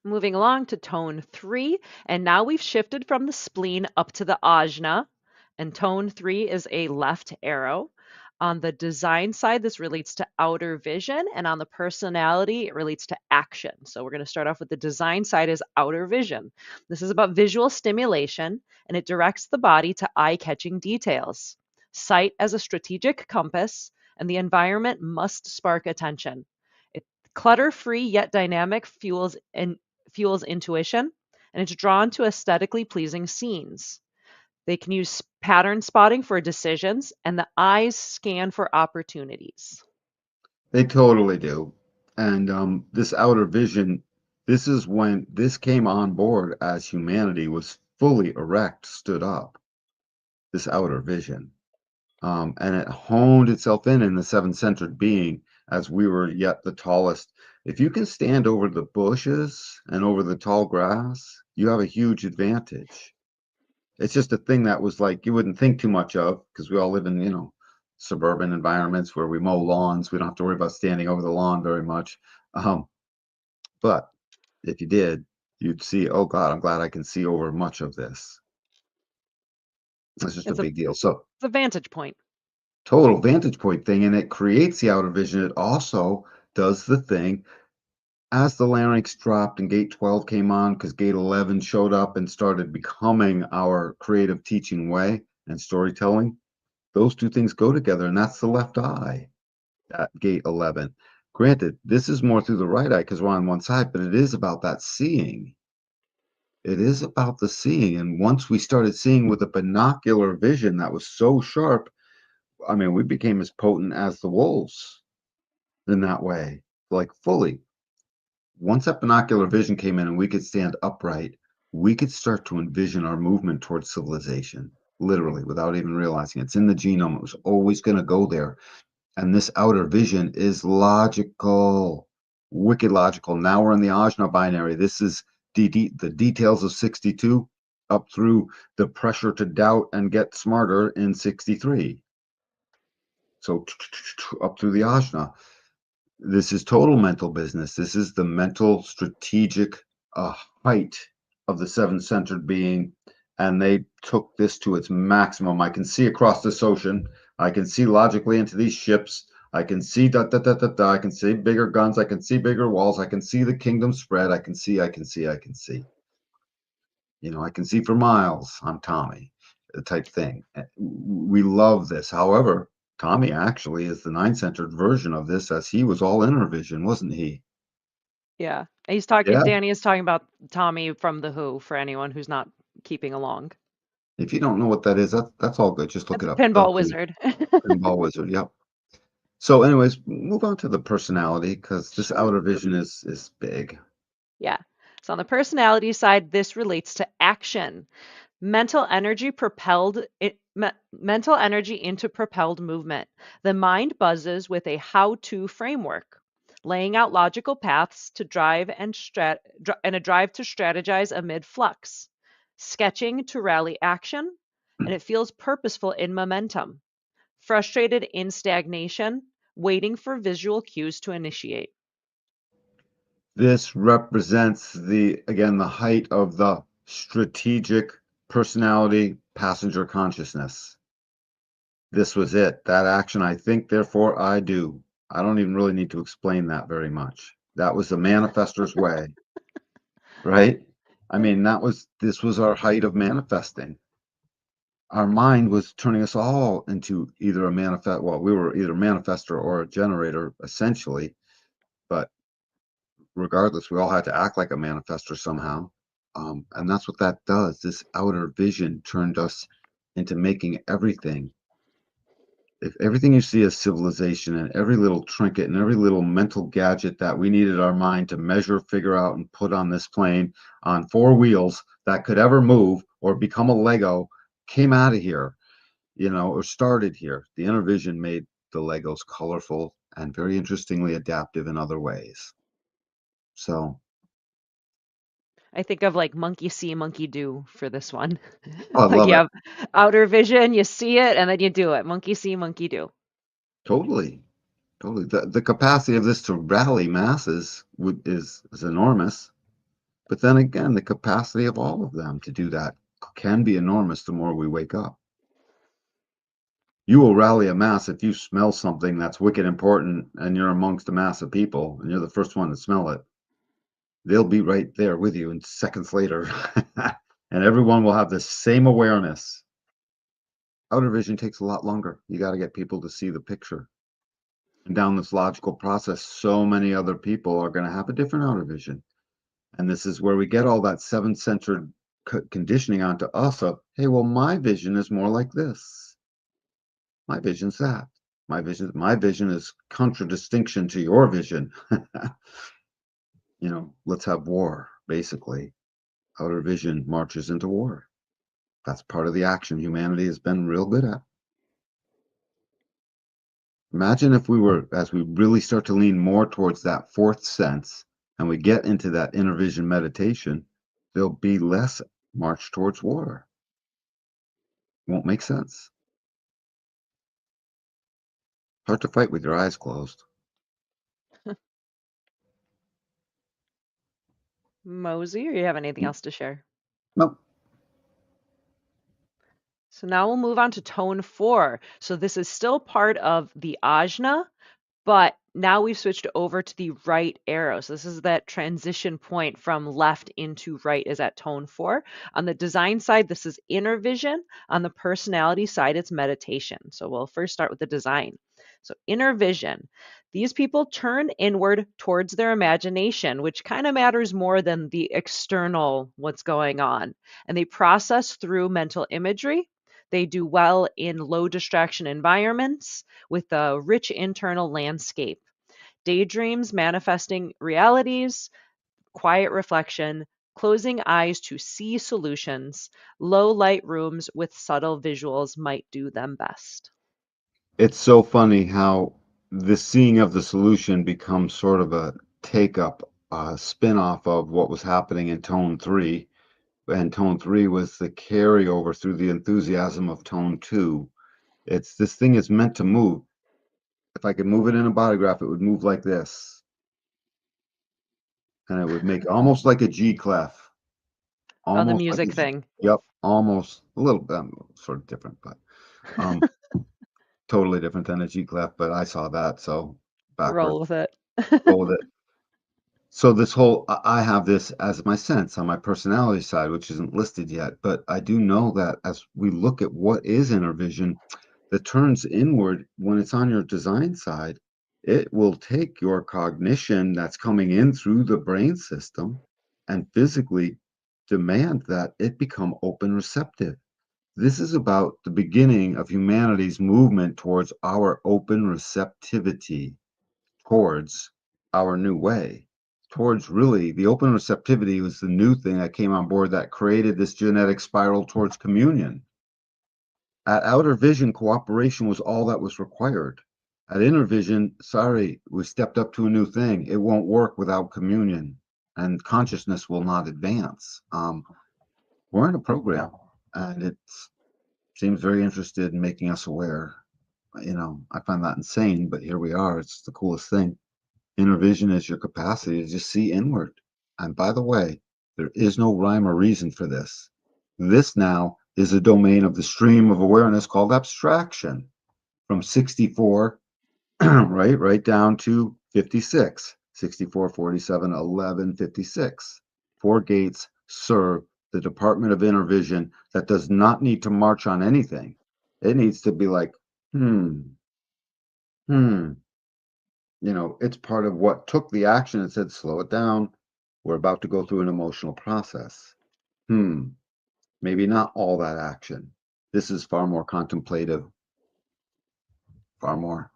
Moving along to tone 3, and now we've shifted from the spleen up to the ajna, and tone 3 is a left arrow. On the design side, this relates to outer vision, and on the personality, it relates to action. So we're going to start off with the design side is outer vision. This is about visual stimulation, and it directs the body to eye-catching details. Sight as a strategic compass, and the environment must spark attention. Clutter-free yet dynamic fuels intuition, and it's drawn to aesthetically pleasing scenes. They can use pattern spotting for decisions, and the eyes scan for opportunities. They totally do. And this outer vision, this is when this came on board as humanity was fully erect, stood up, this outer vision. And it honed itself in the seven-centered being as we were yet the tallest. If you can stand over the bushes and over the tall grass, you have a huge advantage. It's just a thing that was like you wouldn't think too much of because we all live in, suburban environments where we mow lawns. We don't have to worry about standing over the lawn very much. Um, but if you did, you'd see, oh God, I'm glad I can see over much of this. That's just a It's a big deal. So it's a vantage point. total vantage point thing, and it creates the outer vision. It also does the thing as the larynx dropped and gate 12 came on because gate 11 showed up and started becoming our creative teaching way and storytelling. Those two things go together, and that's the left eye at gate 11. Granted, this is more through the right eye because we're on one side, but it is about that seeing. It is about the seeing. And once we started seeing with a binocular vision that was so sharp, I mean, we became as potent as the wolves in that way, like fully. Once that binocular vision came in and we could stand upright, we could start to envision our movement towards civilization, literally, without even realizing it. It's in the genome. It was always going to go there. And this outer vision is logical, wicked logical. Now we're in the Ajna binary. This is the details of 62 up through the pressure to doubt and get smarter in 63. So up through the Ajna. This is total mental business. This is the mental strategic uh, height of the seven-centered being. And they took this to its maximum. I can see across this ocean. I can see logically into these ships. I can see da da da da da. I can see bigger guns. I can see bigger walls. I can see the kingdom spread. I can see. I can see. I can see. I can see for miles. I'm Tommy. type thing. We love this. However, Tommy actually is the nine-centered version of this, as he was all inner vision, wasn't he? Yeah. He's talking Yeah. Danny is talking about Tommy from The Who for anyone who's not keeping along. If you don't know what that is, that's all good. Just look it The up. The pinball Who, wizard. Pinball Wizard. Yep. So, anyways, move on to the personality because this Sure. outer vision is big. Yeah. So on the personality side, this relates to action. Mental energy into propelled movement. The mind buzzes with a how-to framework, laying out logical paths to and a drive to strategize amid flux, sketching to rally action, and it feels purposeful in momentum, frustrated in stagnation, waiting for visual cues to initiate. This represents again, the height of the strategic personality passenger consciousness. This was it. That action, I think, therefore I do. I don't even really need to explain that very much. That was the manifestor's way, right? I mean, this was our height of manifesting. Our mind was turning us all into either we were either a manifestor or a generator, essentially, but regardless, we all had to act like a manifestor somehow. And that's what that does. This outer vision turned us into making everything. If everything you see as civilization and every little trinket and every little mental gadget that we needed our mind to measure, figure out, and put on this plane on four wheels that could ever move or become a Lego came out of here, or started here. The inner vision made the Legos colorful and very interestingly adaptive in other ways. So I think of like monkey see, monkey do for this one. I Like love you it. have outer vision, you see it, and then you do it. Monkey see, monkey do. Totally. Totally. The capacity of this to rally masses is enormous. But then again, the capacity of all of them to do that can be enormous the more we wake up. You will rally a mass if you smell something that's wicked important and you're amongst a mass of people and you're the first one to smell it. They'll be right there with you in seconds later. And everyone will have the same awareness. Outer vision takes a lot longer. You got to get people to see the picture. And down this logical process, so many other people are going to have a different outer vision. And this is where we get all that seven-centered conditioning onto us of, hey, well, my vision is more like this. My vision's that. My vision is contradistinction to your vision. Let's have war, basically. Outer vision marches into war. That's part of the action humanity has been real good at. Imagine if as we really start to lean more towards that fourth sense and we get into that inner vision meditation, there'll be less march towards war. Won't make sense. Hard to fight with your eyes closed. Mosey, or you have anything else to share? No, So now we'll move on to tone 4. So this is still part of the ajna, but now we've switched over to the right arrow. So this is that transition point from left into right is at tone 4. On the design side, this is inner vision. On the personality side, it's meditation. So we'll first start with the design. So inner vision. These people turn inward towards their imagination, which kind of matters more than the external what's going on. And they process through mental imagery. They do well in low distraction environments with a rich internal landscape. Daydreams manifesting realities, quiet reflection, closing eyes to see solutions, low light rooms with subtle visuals might do them best. it's so funny how the seeing of the solution becomes sort of a take up, spin off of what was happening in tone three. And tone three was the carryover through the enthusiasm of tone two. It's this thing is meant to move. If I could move it in a body graph, it would move like this. And it would make almost like a G clef. Oh, the Almost like a music G. thing. Yep, almost a little sort of different, but um totally different than a G clef, but I saw that, so Roll backwards. with it. Go with it. So this whole I have this as my sense on my personality side, which isn't listed yet, but I do know that as we look at what is inner vision that turns inward when it's on your design side, it will take your cognition that's coming in through the brain system and physically demand that it become open receptive. This is about the beginning of humanity's movement towards our open receptivity, towards our new way, towards really the open receptivity was the new thing that came on board that created this genetic spiral towards communion. At outer vision, cooperation was all that was required. At inner vision, sorry, we stepped up to a new thing. It won't work without communion, and consciousness will not advance. We're in a program, and it seems very interested in making us aware. I find that insane, but here we are. It's the coolest thing. Inner vision is your capacity to just see inward. And by the way, there is no rhyme or reason for this. This now is a domain of the stream of awareness called abstraction from 64, right down to 56, 64, 47, 11, 56. Four gates serve the Department of Inner Vision that does not need to march on anything. It needs to be like, hmm, hmm, it's part of what took the action and said, slow it down. We're about to go through an emotional process. Hmm, maybe not all that action. This is far more contemplative, far more.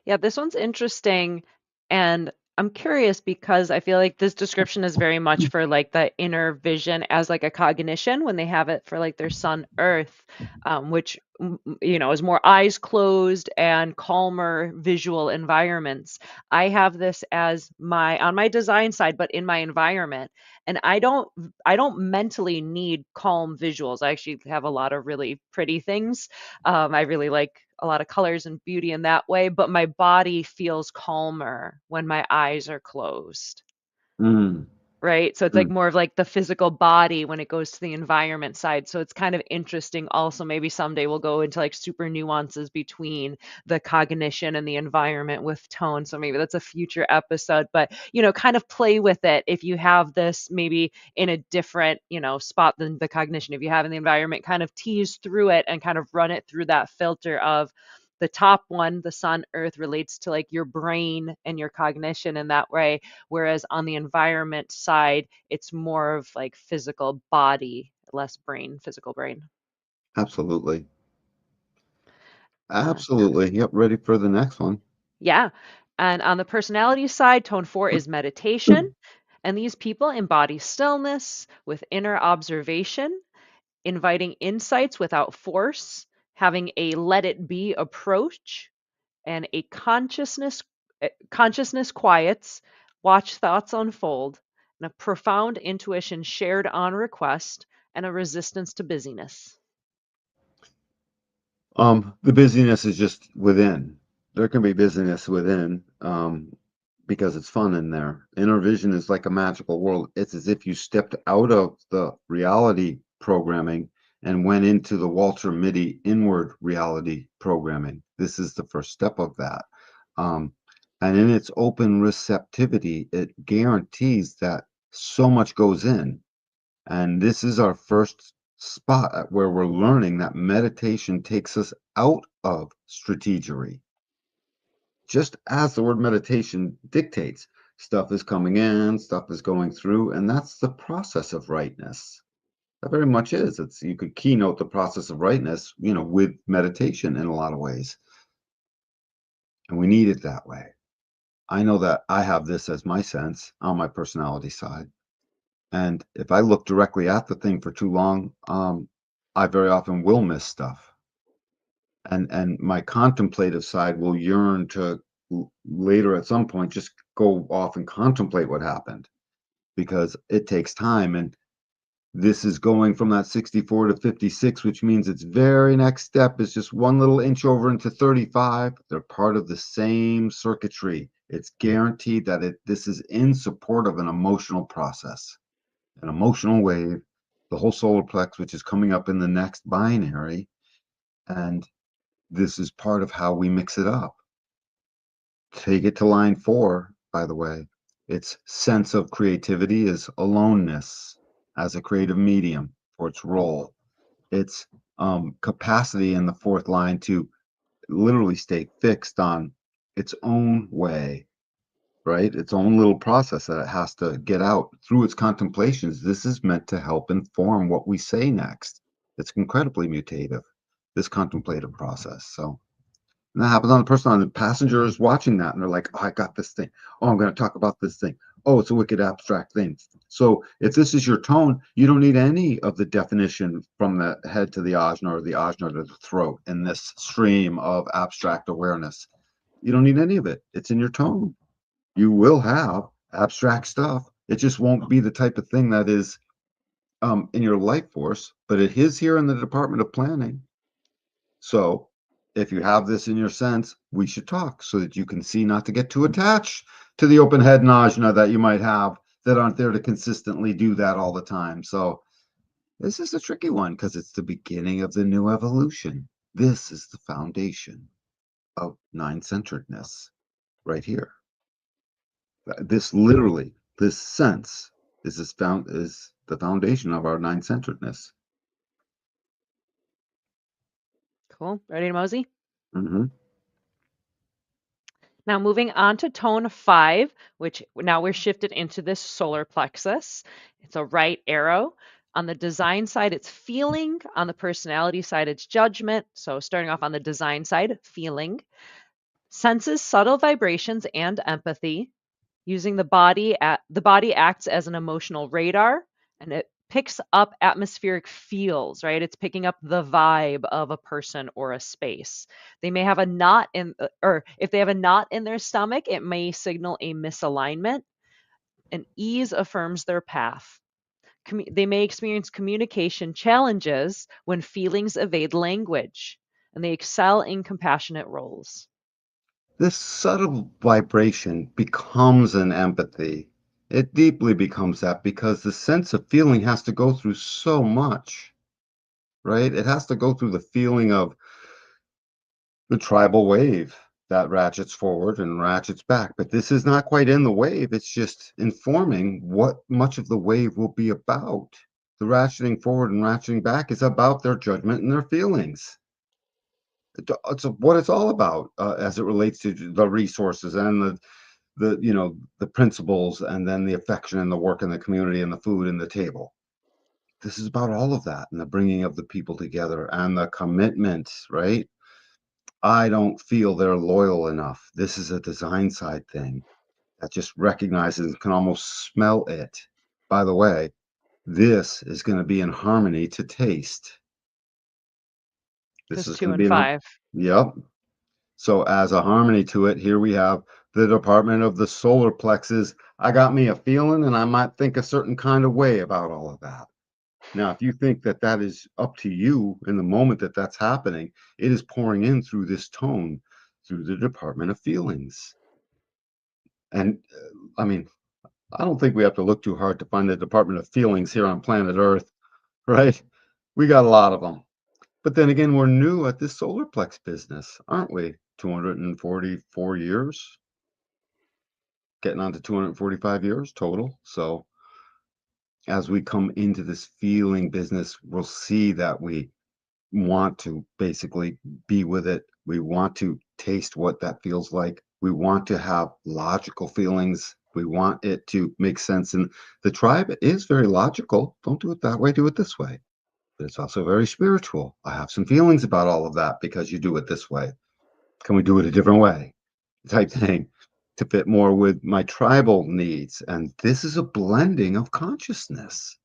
Yeah, this one's interesting. And I'm curious because I feel like this description is very much for like the inner vision as like a cognition when they have it for like their sun earth, which, is more eyes closed and calmer visual environments. I have this as on my design side, but in my environment. And I don't mentally need calm visuals. I actually have a lot of really pretty things. I really like a lot of colors and beauty in that way, but my body feels calmer when my eyes are closed. Mm, Right. So it's like mm. more of like the physical body when it goes to the environment side. So it's kind of interesting. Also, maybe someday we'll go into like super nuances between the cognition and the environment with tone. So maybe that's a future episode, but kind of play with it if you have this maybe in a different, spot than the cognition. If you have in the environment, kind of tease through it and kind of run it through that filter of the top one, the sun, earth relates to like your brain and your cognition in that way. Whereas on the environment side, it's more of like physical body, less brain, physical brain. Absolutely. Uh, Absolutely. Yep. Ready for the next one. yeah. And on the personality side, tone four is meditation. And these people embody stillness with inner observation, inviting insights without force, having a let it be approach, and a consciousness quiets, watch thoughts unfold, and a profound intuition shared on request, and a resistance to busyness. The busyness is just within. There can be busyness within, because it's fun in there. Inner vision is like a magical world. It's as if you stepped out of the reality programming and went into the Walter Mitty inward reality programming. This is the first step of that. Um, and in its open receptivity, it guarantees that so much goes in. And this is our first spot at where we're learning that meditation takes us out of strategery. Just as the word meditation dictates, stuff is coming in, stuff is going through, and that's the process of rightness. That very much is. You could keynote the process of rightness, with meditation in a lot of ways. And we need it that way. I know that I have this as my sense on my personality side. And if I look directly at the thing for too long, I very often will miss stuff. And my contemplative side will yearn to later at some point just go off and contemplate what happened because it takes time. And this is going from that 64 to 56, which means its very next step is just one little inch over into 35. They're part of the same circuitry. It's guaranteed that this is in support of an emotional process, an emotional wave, the whole solar plex, which is coming up in the next binary. And this is part of how we mix it up. Take it to line 4. by the way. Its sense of creativity is aloneness as a creative medium for its role. Its capacity in the fourth line to literally stay fixed on its own way, right? Its own little process that it has to get out through its contemplations. This is meant to help inform what we say next. It's incredibly mutative, this contemplative process. So and that happens on the person on the passenger is watching that and they're like, oh, I got this thing. Oh, I'm going to talk about this thing. Oh, it's a wicked abstract thing. So if this is your tone, you don't need any of the definition from the head to the ajna or the ajna to the throat in this stream of abstract awareness. You don't need any of it. It's in your tone. You will have abstract stuff. It just won't be the type of thing that is in your life force, but it is here in the Department of Planning. So if you have this in your sense, we should talk so that you can see not to get too attached to the open head and ajna that you might have that aren't there to consistently do that all the time. So this is a tricky one because it's the beginning of the new evolution. This is the foundation of nine-centeredness right here. This literally, this sense is the foundation of our nine-centeredness. Cool. Ready to mosey? Mhm. Now moving on to tone 5, which now we're shifted into this solar plexus. It's a right arrow. On the design side, it's feeling. On the personality side, it's judgment. So starting off on the design side, feeling. Senses subtle vibrations and empathy. Using the body acts as an emotional radar, and it picks up atmospheric feels, right? It's picking up the vibe of a person or a space. They may have a knot in, or if they have a knot in their stomach, it may signal a misalignment. And ease affirms their path. They may experience communication challenges when feelings evade language, and they excel in compassionate roles. This subtle vibration becomes an empathy. It deeply becomes that because the sense of feeling has to go through so much, right? It has to go through the feeling of the tribal wave that ratchets forward and ratchets back. But this is not quite in the wave. It's just informing what much of the wave will be about. The ratcheting forward and ratcheting back is about their judgment and their feelings. It's what it's all about as it relates to the resources and the principles and then the affection and the work in the community and the food and the table. This is about all of that and the bringing of the people together and the commitment, right? I don't feel they're loyal enough. This is a design side thing that just recognizes and can almost smell it. By the way, this is going to be in harmony to taste. This This is two going to and be in, five. yep. So as a harmony to it, here we have the department of the solar plexus. I got me a feeling and I might think a certain kind of way about all of that. Now, if you think that that is up to you in the moment that that's happening, it is pouring in through this tone, through the department of feelings. And I mean, I don't think we have to look too hard to find the department of feelings here on planet Earth, right? We got a lot of them. But then again, we're new at this solar plex business, aren't we? 244 years, getting on to 245 years total. So as we come into this feeling business, we'll see that we want to basically be with it. We want to taste what that feels like. We want to have logical feelings. We want it to make sense. And the tribe is very logical. Don't do it that way, do it this way. But it's also very spiritual. I have some feelings about all of that because you do it this way. Can we do it a different way? Type thing to fit more with my tribal needs. And this is a blending of consciousness.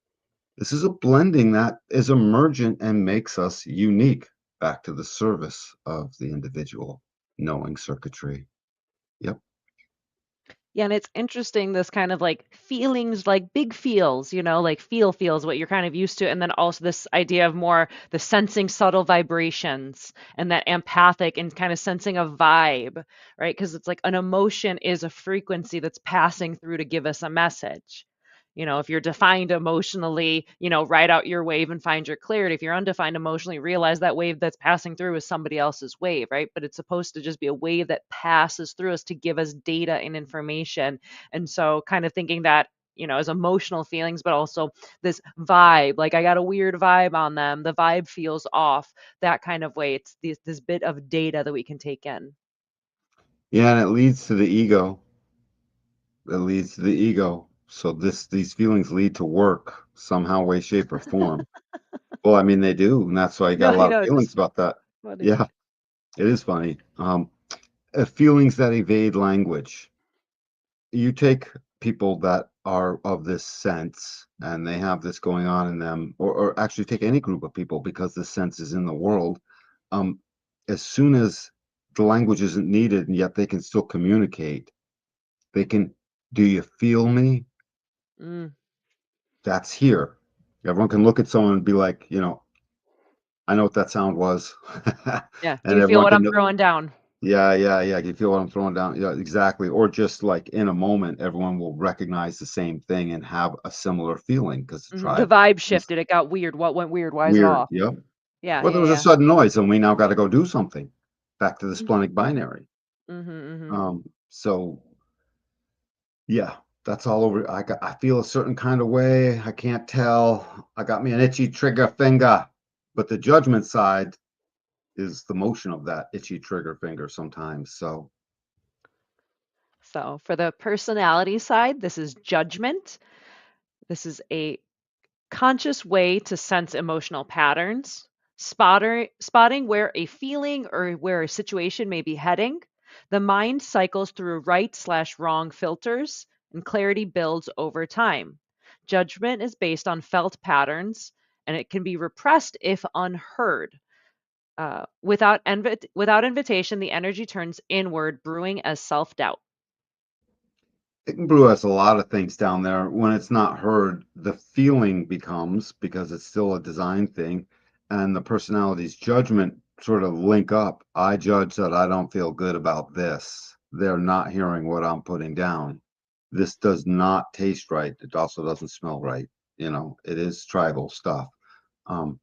This is a blending that is emergent and makes us unique back to the service of the individual knowing circuitry. Yep. Yeah, and it's interesting this kind of like feelings, like big feels, like feels, what you're kind of used to. And then also this idea of more the sensing subtle vibrations and that empathic and kind of sensing a vibe, right? Because it's like an emotion is a frequency that's passing through to give us a message. If you're defined emotionally, write out your wave and find your clarity. If you're undefined emotionally, realize that wave that's passing through is somebody else's wave, right? But it's supposed to just be a wave that passes through us to give us data and information. And so, kind of thinking that, as emotional feelings, but also this vibe, like I got a weird vibe on them, the vibe feels off, that kind of way. It's this bit of data that we can take in. Yeah, and it leads to the ego. It leads to the ego. So these feelings lead to work somehow, way, shape, or form. Well, I mean, they do, and that's why you No, got a I lot of know, it's feelings just about that. funny. Yeah, it is funny. Feelings that evade language. You take people that are of this sense and they have this going on in them, or actually take any group of people because this sense is in the world. Um, as soon as the language isn't needed and yet they can still communicate, they can, do you feel me? Mm, That's here. Everyone can look at someone and be like, I know what that sound was. yeah. Do And you feel everyone what can I'm know, throwing down? yeah, yeah, yeah. You feel what I'm throwing down? Yeah, exactly. Or just like in a moment, everyone will recognize the same thing and have a similar feeling because the The tribe vibe is shifted. It got weird. What went weird? Why is it weird. off? Yep. Yeah, Or there yeah, was a yeah. sudden noise and we now got to go do something. Back to the Mhm, splenic binary. mhm, mhm. So yeah, that's all over. I feel a certain kind of way. I can't tell. I got me an itchy trigger finger. But the judgment side is the motion of that itchy trigger finger sometimes. So So for the personality side, this is judgment. This is a conscious way to sense emotional patterns, spotting where a feeling or where a situation may be heading. The mind cycles through right/wrong filters, and clarity builds over time. Judgment is based on felt patterns, and it can be repressed if unheard. Without invitation, the energy turns inward, brewing as self doubt. it can brew us a lot of things down there. When it's not heard, the feeling becomes, because it's still a design thing, and the personality's judgment sort of link up. I judge that I don't feel good about this. They're not hearing what I'm putting down. This does not taste right. It also doesn't smell right. It is tribal stuff. Um,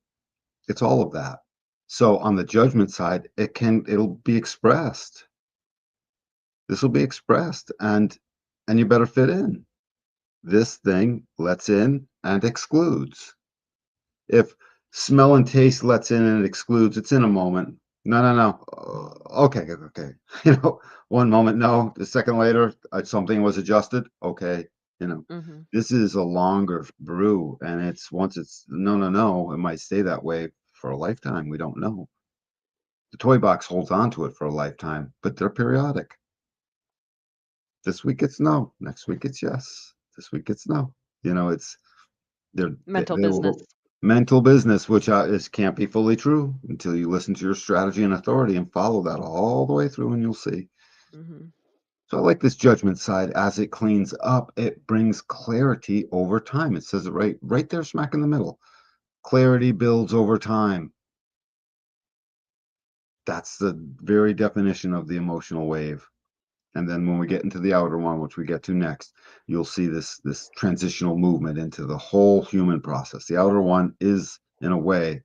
it's all of that. So on the judgment side, it'll be expressed. This will be expressed, and you better fit in. This thing lets in and excludes. If smell and taste lets in and excludes, it's in a moment. No, no, no. Okay, okay. One moment, no. The second later, something was adjusted. Okay, you know. Hmm. This is a longer brew, and once it's no, no, no, it might stay that way for a lifetime. We don't know. The toy box holds on to it for a lifetime, but they're periodic. This week it's no. Next week it's yes. This week it's no. It's Mental they will business. go mental business, which is can't be fully true until you listen to your strategy and authority and follow that all the way through, and you'll see. Hmm. So I like this judgment side. As it cleans up, it brings clarity over time. It says it right there, smack in the middle. Clarity builds over time. That's the very definition of the emotional wave. And then when we get into the outer one, which we get to next, you'll see this transitional movement into the whole human process. The outer one is, in a way,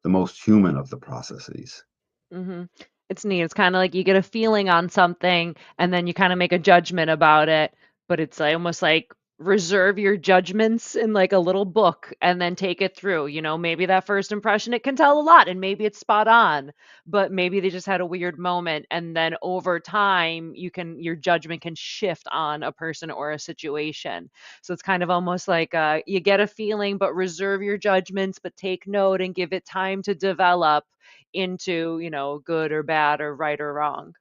the most human of the processes. Hmm. It's neat. It's kind of like you get a feeling on something and then you kind of make a judgment about it, but it's like almost like reserve your judgments in like a little book and then take it through. Maybe that first impression it can tell a lot and maybe it's spot on, but maybe they just had a weird moment and then over time your judgment can shift on a person or a situation. So it's kind of almost like you get a feeling but reserve your judgments but take note and give it time to develop into, good or bad or right or wrong.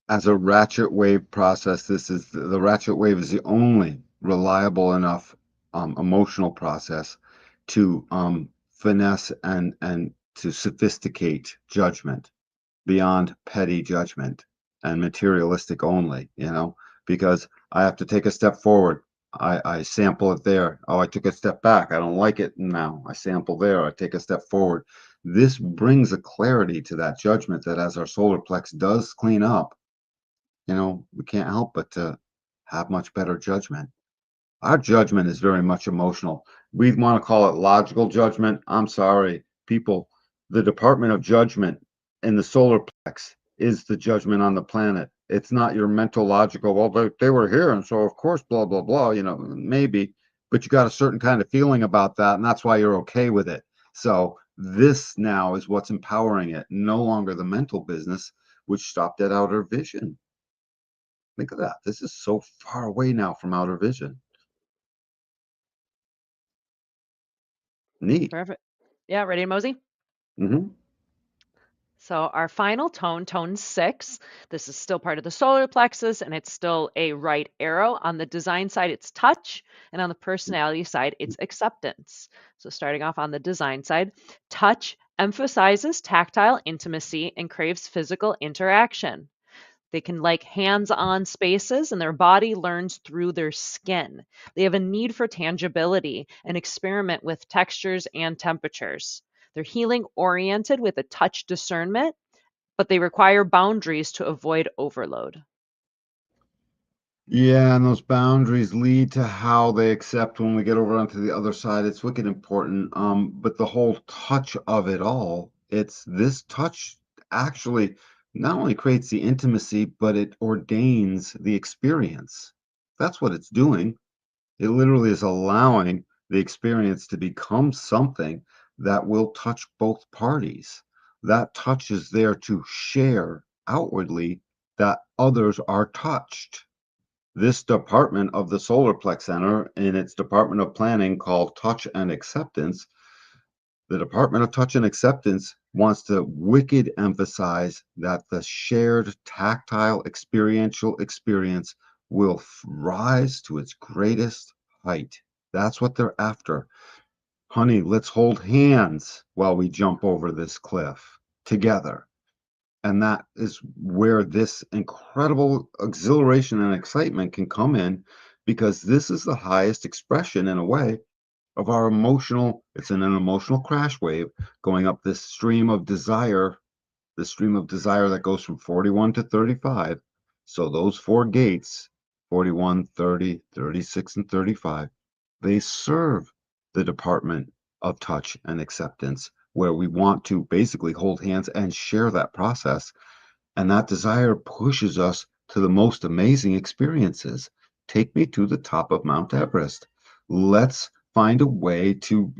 As a ratchet wave process, the ratchet wave is the only reliable enough emotional process to finesse and to sophisticate judgment beyond petty judgment and materialistic only, because I have to take a step forward. I sample it there. Oh, I took a step back. I don't like it now. I sample there. I take a step forward. This brings a clarity to that judgment that as our solar plex does clean up, we can't help but to have much better judgment. Our judgment is very much emotional. We want to call it logical judgment. I'm sorry, people. The Department of Judgment in the solar plex is the judgment on the planet. It's not your mental logical, well, they were here, and so of course, blah, blah, blah, maybe, but you got a certain kind of feeling about that, and that's why you're okay with it. So this now is what's empowering it, no longer the mental business, which stopped at outer vision. Think of that. This is so far away now from outer vision. Neat. Perfect. Yeah, ready, Mosey? Hmm. So our final tone, tone 6, this is still part of the solar plexus and it's still a right arrow. On the design side, it's touch, and on the personality side, it's acceptance. So starting off on the design side, touch emphasizes tactile intimacy and craves physical interaction. They can like hands on spaces, and their body learns through their skin. They have a need for tangibility and experiment with textures and temperatures. They're healing oriented with a touch discernment, but they require boundaries to avoid overload. Yeah, and those boundaries lead to how they accept when we get over onto the other side. It's wicked important. But the whole touch of it all, it's this touch actually not only creates the intimacy, but it ordains the experience. That's what it's doing. It literally is allowing the experience to become something that will touch both parties. That touch is there to share outwardly that others are touched. This department of the Solar Plex Center in its Department of Planning called Touch and Acceptance, the Department of Touch and Acceptance wants to wicked emphasize that the shared tactile experiential experience will rise to its greatest height. That's what they're after. Honey, let's hold hands while we jump over this cliff together. And that is where this incredible exhilaration and excitement can come in, because this is the highest expression, in a way, of our emotional, it's in an emotional crash wave going up this stream of desire that goes from 41 to 35. So those four gates, 41, 30, 36, and 35, they serve the Department of Touch and Acceptance, where we want to basically hold hands and share that process, and that desire pushes us to the most amazing experiences. Take me to the top of Mount Everest. Let's find a way to,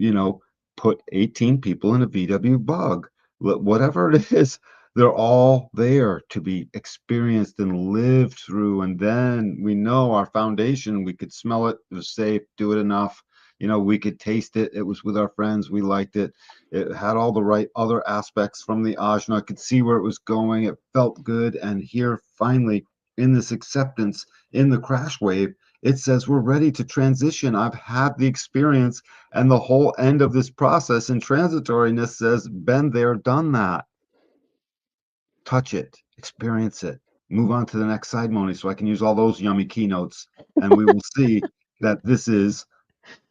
put 18 people in a VW bug. Whatever it is, they're all there to be experienced and lived through. And then we know our foundation, we could smell it, it was safe, do it enough. We could taste it. It was with our friends. We liked it. It had all the right other aspects from the ajna. I could see where it was going. It felt good. And here, finally, in this acceptance, in the crash wave, it says we're ready to transition. I've had the experience. And the whole end of this process in transitoriness says, been there, done that. Touch it, experience it, move on to the next side, Moni, so I can use all those yummy keynotes. And we will see that this is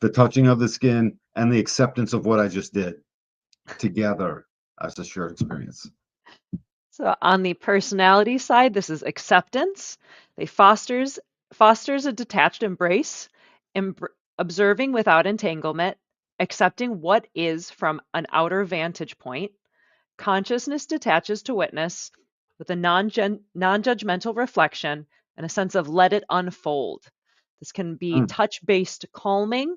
the touching of the skin and the acceptance of what I just did together as a shared experience. So on the personality side, this is acceptance. They fosters a detached embrace, observing without entanglement, accepting what is from an outer vantage point. Consciousness detaches to witness with a non-judgmental reflection and a sense of let it unfold. This can be Mm. touch-based calming,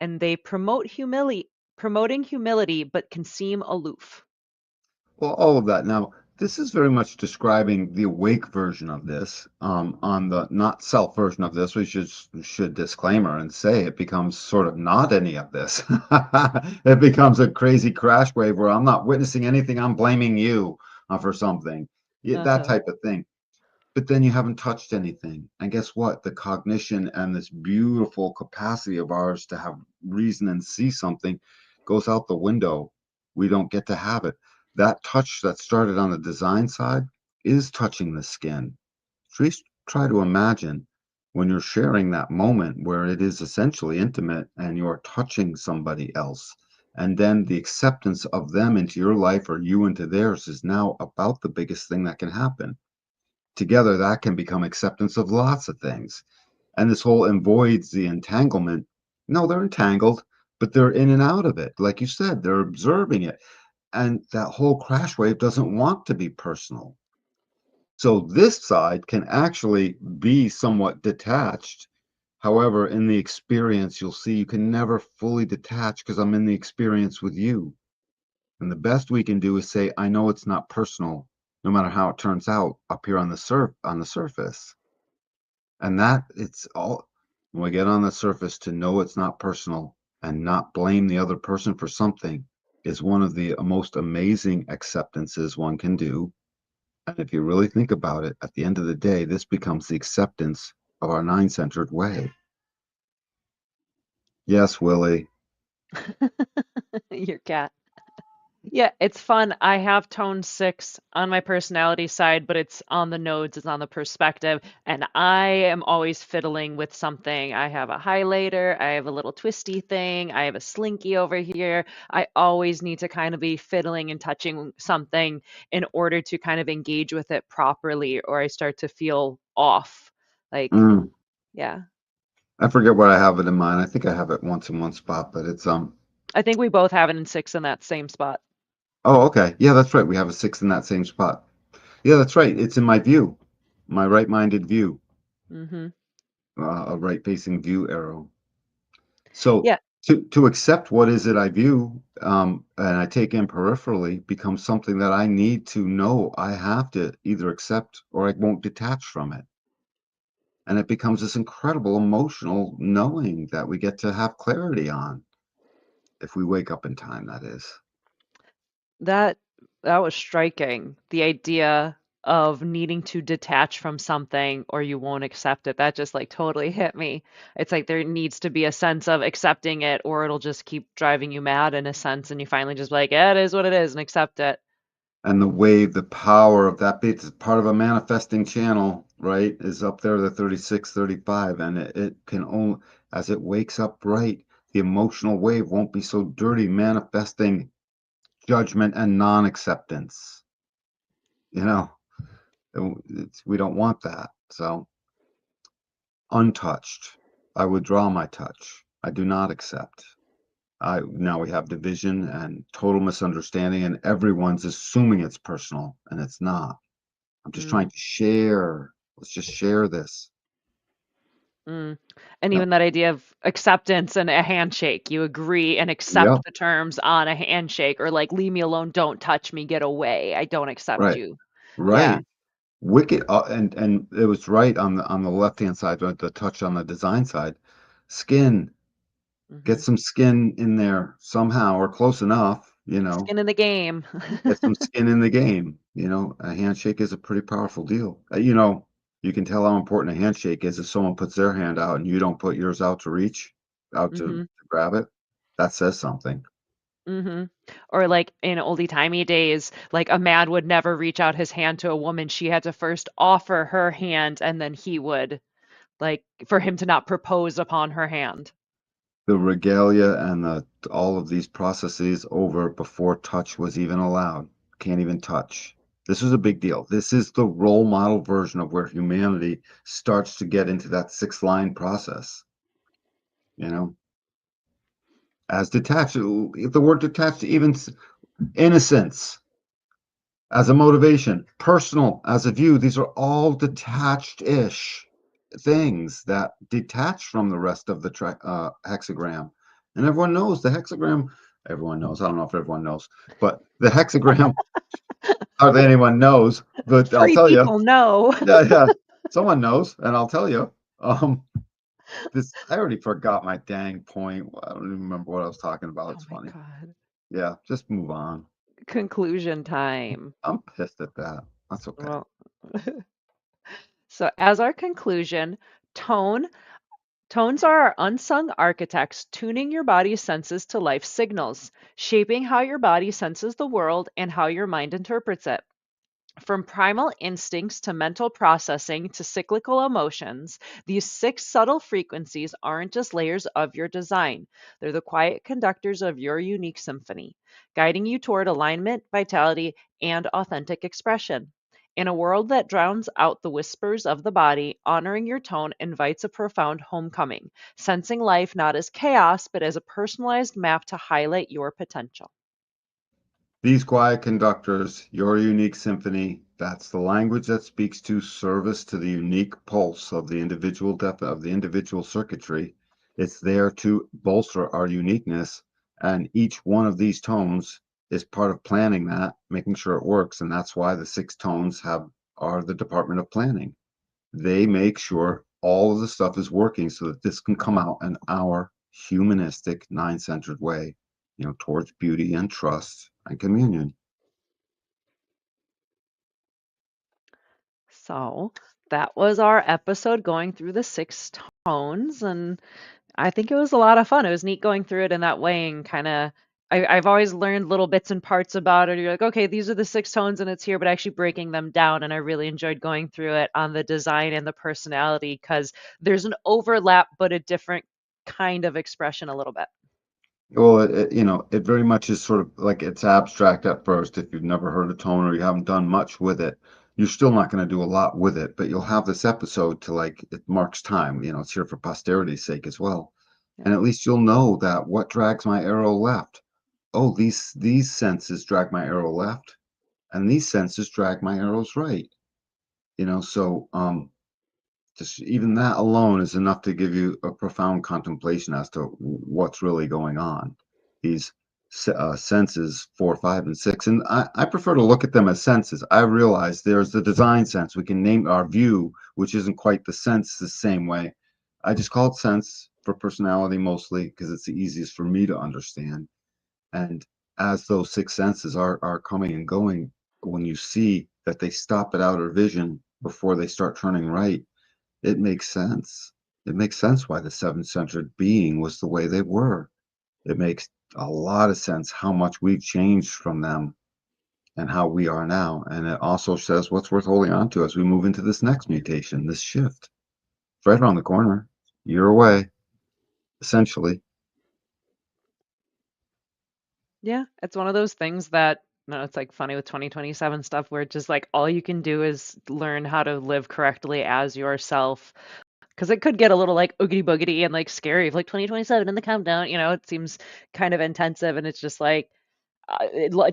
and they promoting humility, but can seem aloof. Well, all of that. Now, this is very much describing the awake version of this. On the not self version of this, we should disclaimer and say it becomes sort of not any of this. It becomes a crazy crash wave where I'm not witnessing anything. I'm blaming you for something. Yeah, that Uh-huh. type of thing. But then you haven't touched anything. And guess what? The cognition and this beautiful capacity of ours to have reason and see something goes out the window. We don't get to have it. That touch that started on the design side is touching the skin. Please try to imagine when you're sharing that moment where it is essentially intimate and you're touching somebody else. And then the acceptance of them into your life or you into theirs is now about the biggest thing that can happen. Together, that can become acceptance of lots of things. And this whole avoids the entanglement. No, they're entangled, but they're in and out of it. Like you said, they're observing it. And that whole crash wave doesn't want to be personal. So this side can actually be somewhat detached. However, in the experience, you'll see you can never fully detach because I'm in the experience with you. And the best we can do is say, I know it's not personal, no matter how it turns out up here on the surface. And that it's all when we get on the surface to know it's not personal and not blame the other person for something is one of the most amazing acceptances one can do. And if you really think about it, at the end of the day, this becomes the acceptance of our nine-centered way. Yes, Willie. Your cat. Yeah, it's fun. I have tone six on my personality side, but it's on the nodes, it's on the perspective, and I am always fiddling with something. I have a highlighter, I have a little twisty thing, I have a slinky over here. I always need to kind of be fiddling and touching something in order to kind of engage with it properly, or I start to feel off. Like, Mm, yeah. I forget what I have it in mind. I think I have it once in one spot, but it's I think we both have it in six in that same spot. oh, okay. Yeah, that's right. We have a six in that same spot. Yeah, that's right. It's in my view, my right-minded view, Hmm. a right-facing view arrow. So Yeah. to accept what is it I view, and I take in peripherally becomes something that I need to know I have to either accept or I won't detach from it. And it becomes this incredible emotional knowing that we get to have clarity on if we wake up in time, that is. That that was striking. The idea of needing to detach from something or you won't accept it. That just like totally hit me. It's like there needs to be a sense of accepting it or it'll just keep driving you mad in a sense and you finally just be like, yeah, it is what it is and accept it. And the wave, the power of that bit is part of a manifesting channel, right? Is up there, the 36, 35, and it can only, as it wakes up right, the emotional wave won't be so dirty, manifesting judgment and non-acceptance. You know, we don't want that. So untouched, I withdraw my touch. I do not accept. I now we have division and total misunderstanding, and everyone's assuming it's personal, and it's not. I'm just trying Mm, to share. Let's just share this. mm. And Yep. even that idea of acceptance and a handshake, you agree and accept Yep. the terms on a handshake or like leave me alone, don't touch me, get away. I don't accept Right. you. Yeah. Right. Wicked. And it was right on the left hand side, the touch on the design side. Skin. Get Hmm. some skin in there somehow or close enough. Skin in the game. Get some skin in the game. A handshake is a pretty powerful deal. You can tell how important a handshake is if someone puts their hand out and you don't put yours out to reach, out to Hmm. grab it. That says something. Mhm. Or like in oldie timey days, like a man would never reach out his hand to a woman. She had to first offer her hand and then he would, like, for him to not propose upon her hand. The regalia and all of these processes over before touch was even allowed. Can't even touch. This is a big deal. This is the role model version of where humanity starts to get into that six line process, you know, as detached. If the word detached, even innocence as a motivation, personal as a view, these are all detached ish things that detach from the rest of the hexagram. And everyone knows the hexagram, everyone knows, I don't know if everyone knows, but the hexagram, hardly anyone knows, but I'll Free tell you, people know. yeah, yeah, someone knows, and I'll tell you. I already forgot my dang point. I don't even remember what I was talking about. Oh It's my funny. God. Yeah, just move on. Conclusion time. I'm pissed at that. That's okay. Well, so as our conclusion, tone tones are our unsung architects tuning your body's senses to life signals, shaping how your body senses the world and how your mind interprets it. From primal instincts to mental processing to cyclical emotions, these six subtle frequencies aren't just layers of your design. They're the quiet conductors of your unique symphony, guiding you toward alignment, vitality, and authentic expression. In a world that drowns out the whispers of the body, honoring your tone invites a profound homecoming, sensing life not as chaos, but as a personalized map to highlight your potential. These quiet conductors, your unique symphony, that's the language that speaks to service to the unique pulse of the individual depth of the individual circuitry. It's there to bolster our uniqueness, and each one of these tones is part of planning that, making sure it works, and that's why the six tones have are the Department of Planning. They make sure all of the stuff is working so that this can come out in our humanistic, nine-centered way, towards beauty and trust and communion. So that was our episode going through the six tones, and I think it was a lot of fun. It was neat going through it in that way and kind of. I've always learned little bits and parts about it. You're like, okay, these are the six tones and it's here, but actually breaking them down. And I really enjoyed going through it on the design and the personality because there's an overlap, but a different kind of expression a little bit. Well, it very much is sort of like it's abstract at first. If you've never heard a tone or you haven't done much with it, you're still not going to do a lot with it, but you'll have this episode to like, it marks time, it's here for posterity's sake as well. Yeah. And at least you'll know that what drags my arrow left. Oh, these senses drag my arrow left, and these senses drag my arrows right. So just even that alone is enough to give you a profound contemplation as to what's really going on. These senses, 4, 5, and 6, and I prefer to look at them as senses. I realize there's the design sense. We can name our view, which isn't quite the sense the same way. I just call it sense for personality mostly because it's the easiest for me to understand. And as those six senses are coming and going, when you see that they stop at outer vision before they start turning right, it makes sense. It makes sense why the seven-centered being was the way they were. It makes a lot of sense how much we've changed from them and how we are now. And it also says what's worth holding on to as we move into this next mutation, this shift. It's right around the corner. You're away, essentially. Yeah, it's one of those things that no, it's like funny with 2027 stuff where it's just like all you can do is learn how to live correctly as yourself. Because it could get a little like oogity boogity and like scary if like 2027 in the countdown, it seems kind of intensive and it's just like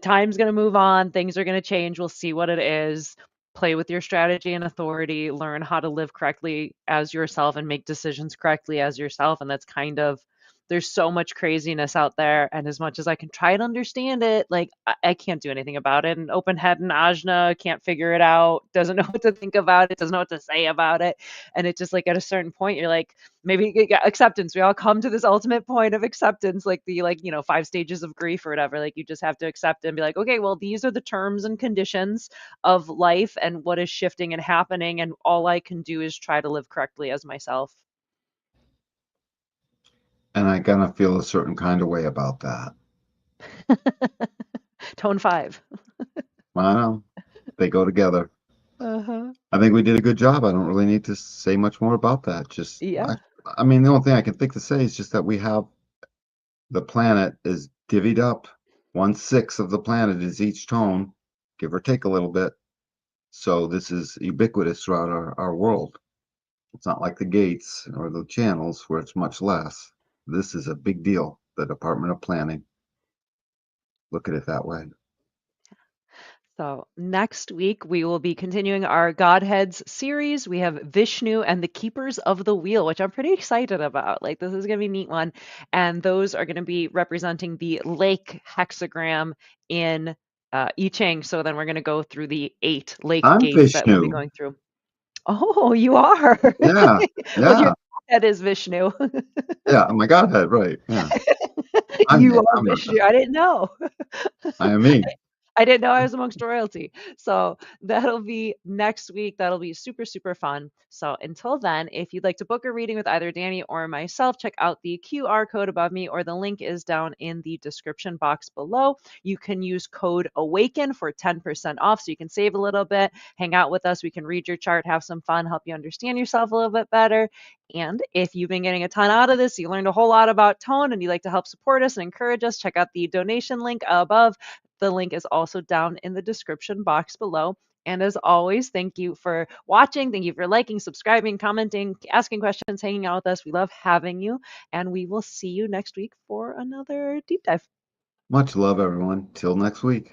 time's going to move on, things are going to change, we'll see what it is. Play with your strategy and authority, learn how to live correctly as yourself and make decisions correctly as yourself. And that's kind of, there's so much craziness out there. And as much as I can try to understand it, like I can't do anything about it. And open head and Ajna can't figure it out, doesn't know what to think about it, doesn't know what to say about it. And it's just like at a certain point, you're like, maybe acceptance. We all come to this ultimate point of acceptance, like the 5 stages of grief or whatever. Like you just have to accept it and be like, okay, well, these are the terms and conditions of life and what is shifting and happening, and all I can do is try to live correctly as myself. And I kind of feel a certain kind of way about that. Tone five. I know they go together. Uh-huh. I think we did a good job. I don't really need to say much more about that. Yeah. I mean, the only thing I can think to say is just that we have the planet is divvied up. 1/6 of the planet is each tone, give or take a little bit. So this is ubiquitous throughout our world. It's not like the gates or the channels where it's much less. This is a big deal. The Department of Planning. Look at it that way. So next week we will be continuing our Godheads series. We have Vishnu and the Keepers of the Wheel, which I'm pretty excited about. Like this is gonna be a neat one. And those are gonna be representing the lake hexagram in I Ching. So then we're gonna go through the 8 lake I'm gates that we'll be Vishnu. going through. Oh, you are. Yeah, Well, your yeah, head is Vishnu. yeah. Oh my Godhead, right? Yeah, You are I'm Vishnu. I didn't know. I am me. I didn't know I was amongst royalty. So that'll be next week. That'll be super, super fun. So until then, if you'd like to book a reading with either Danny or myself, check out the QR code above me, or the link is down in the description box below. You can use code AWAKEN for 10% off so you can save a little bit, hang out with us. We can read your chart, have some fun, help you understand yourself a little bit better. And if you've been getting a ton out of this, you learned a whole lot about tone and you'd like to help support us and encourage us, check out the donation link above. The link is also down in the description box below. And as always, thank you for watching. Thank you for liking, subscribing, commenting, asking questions, hanging out with us. We love having you. And we will see you next week for another deep dive. Much love, everyone. Till next week.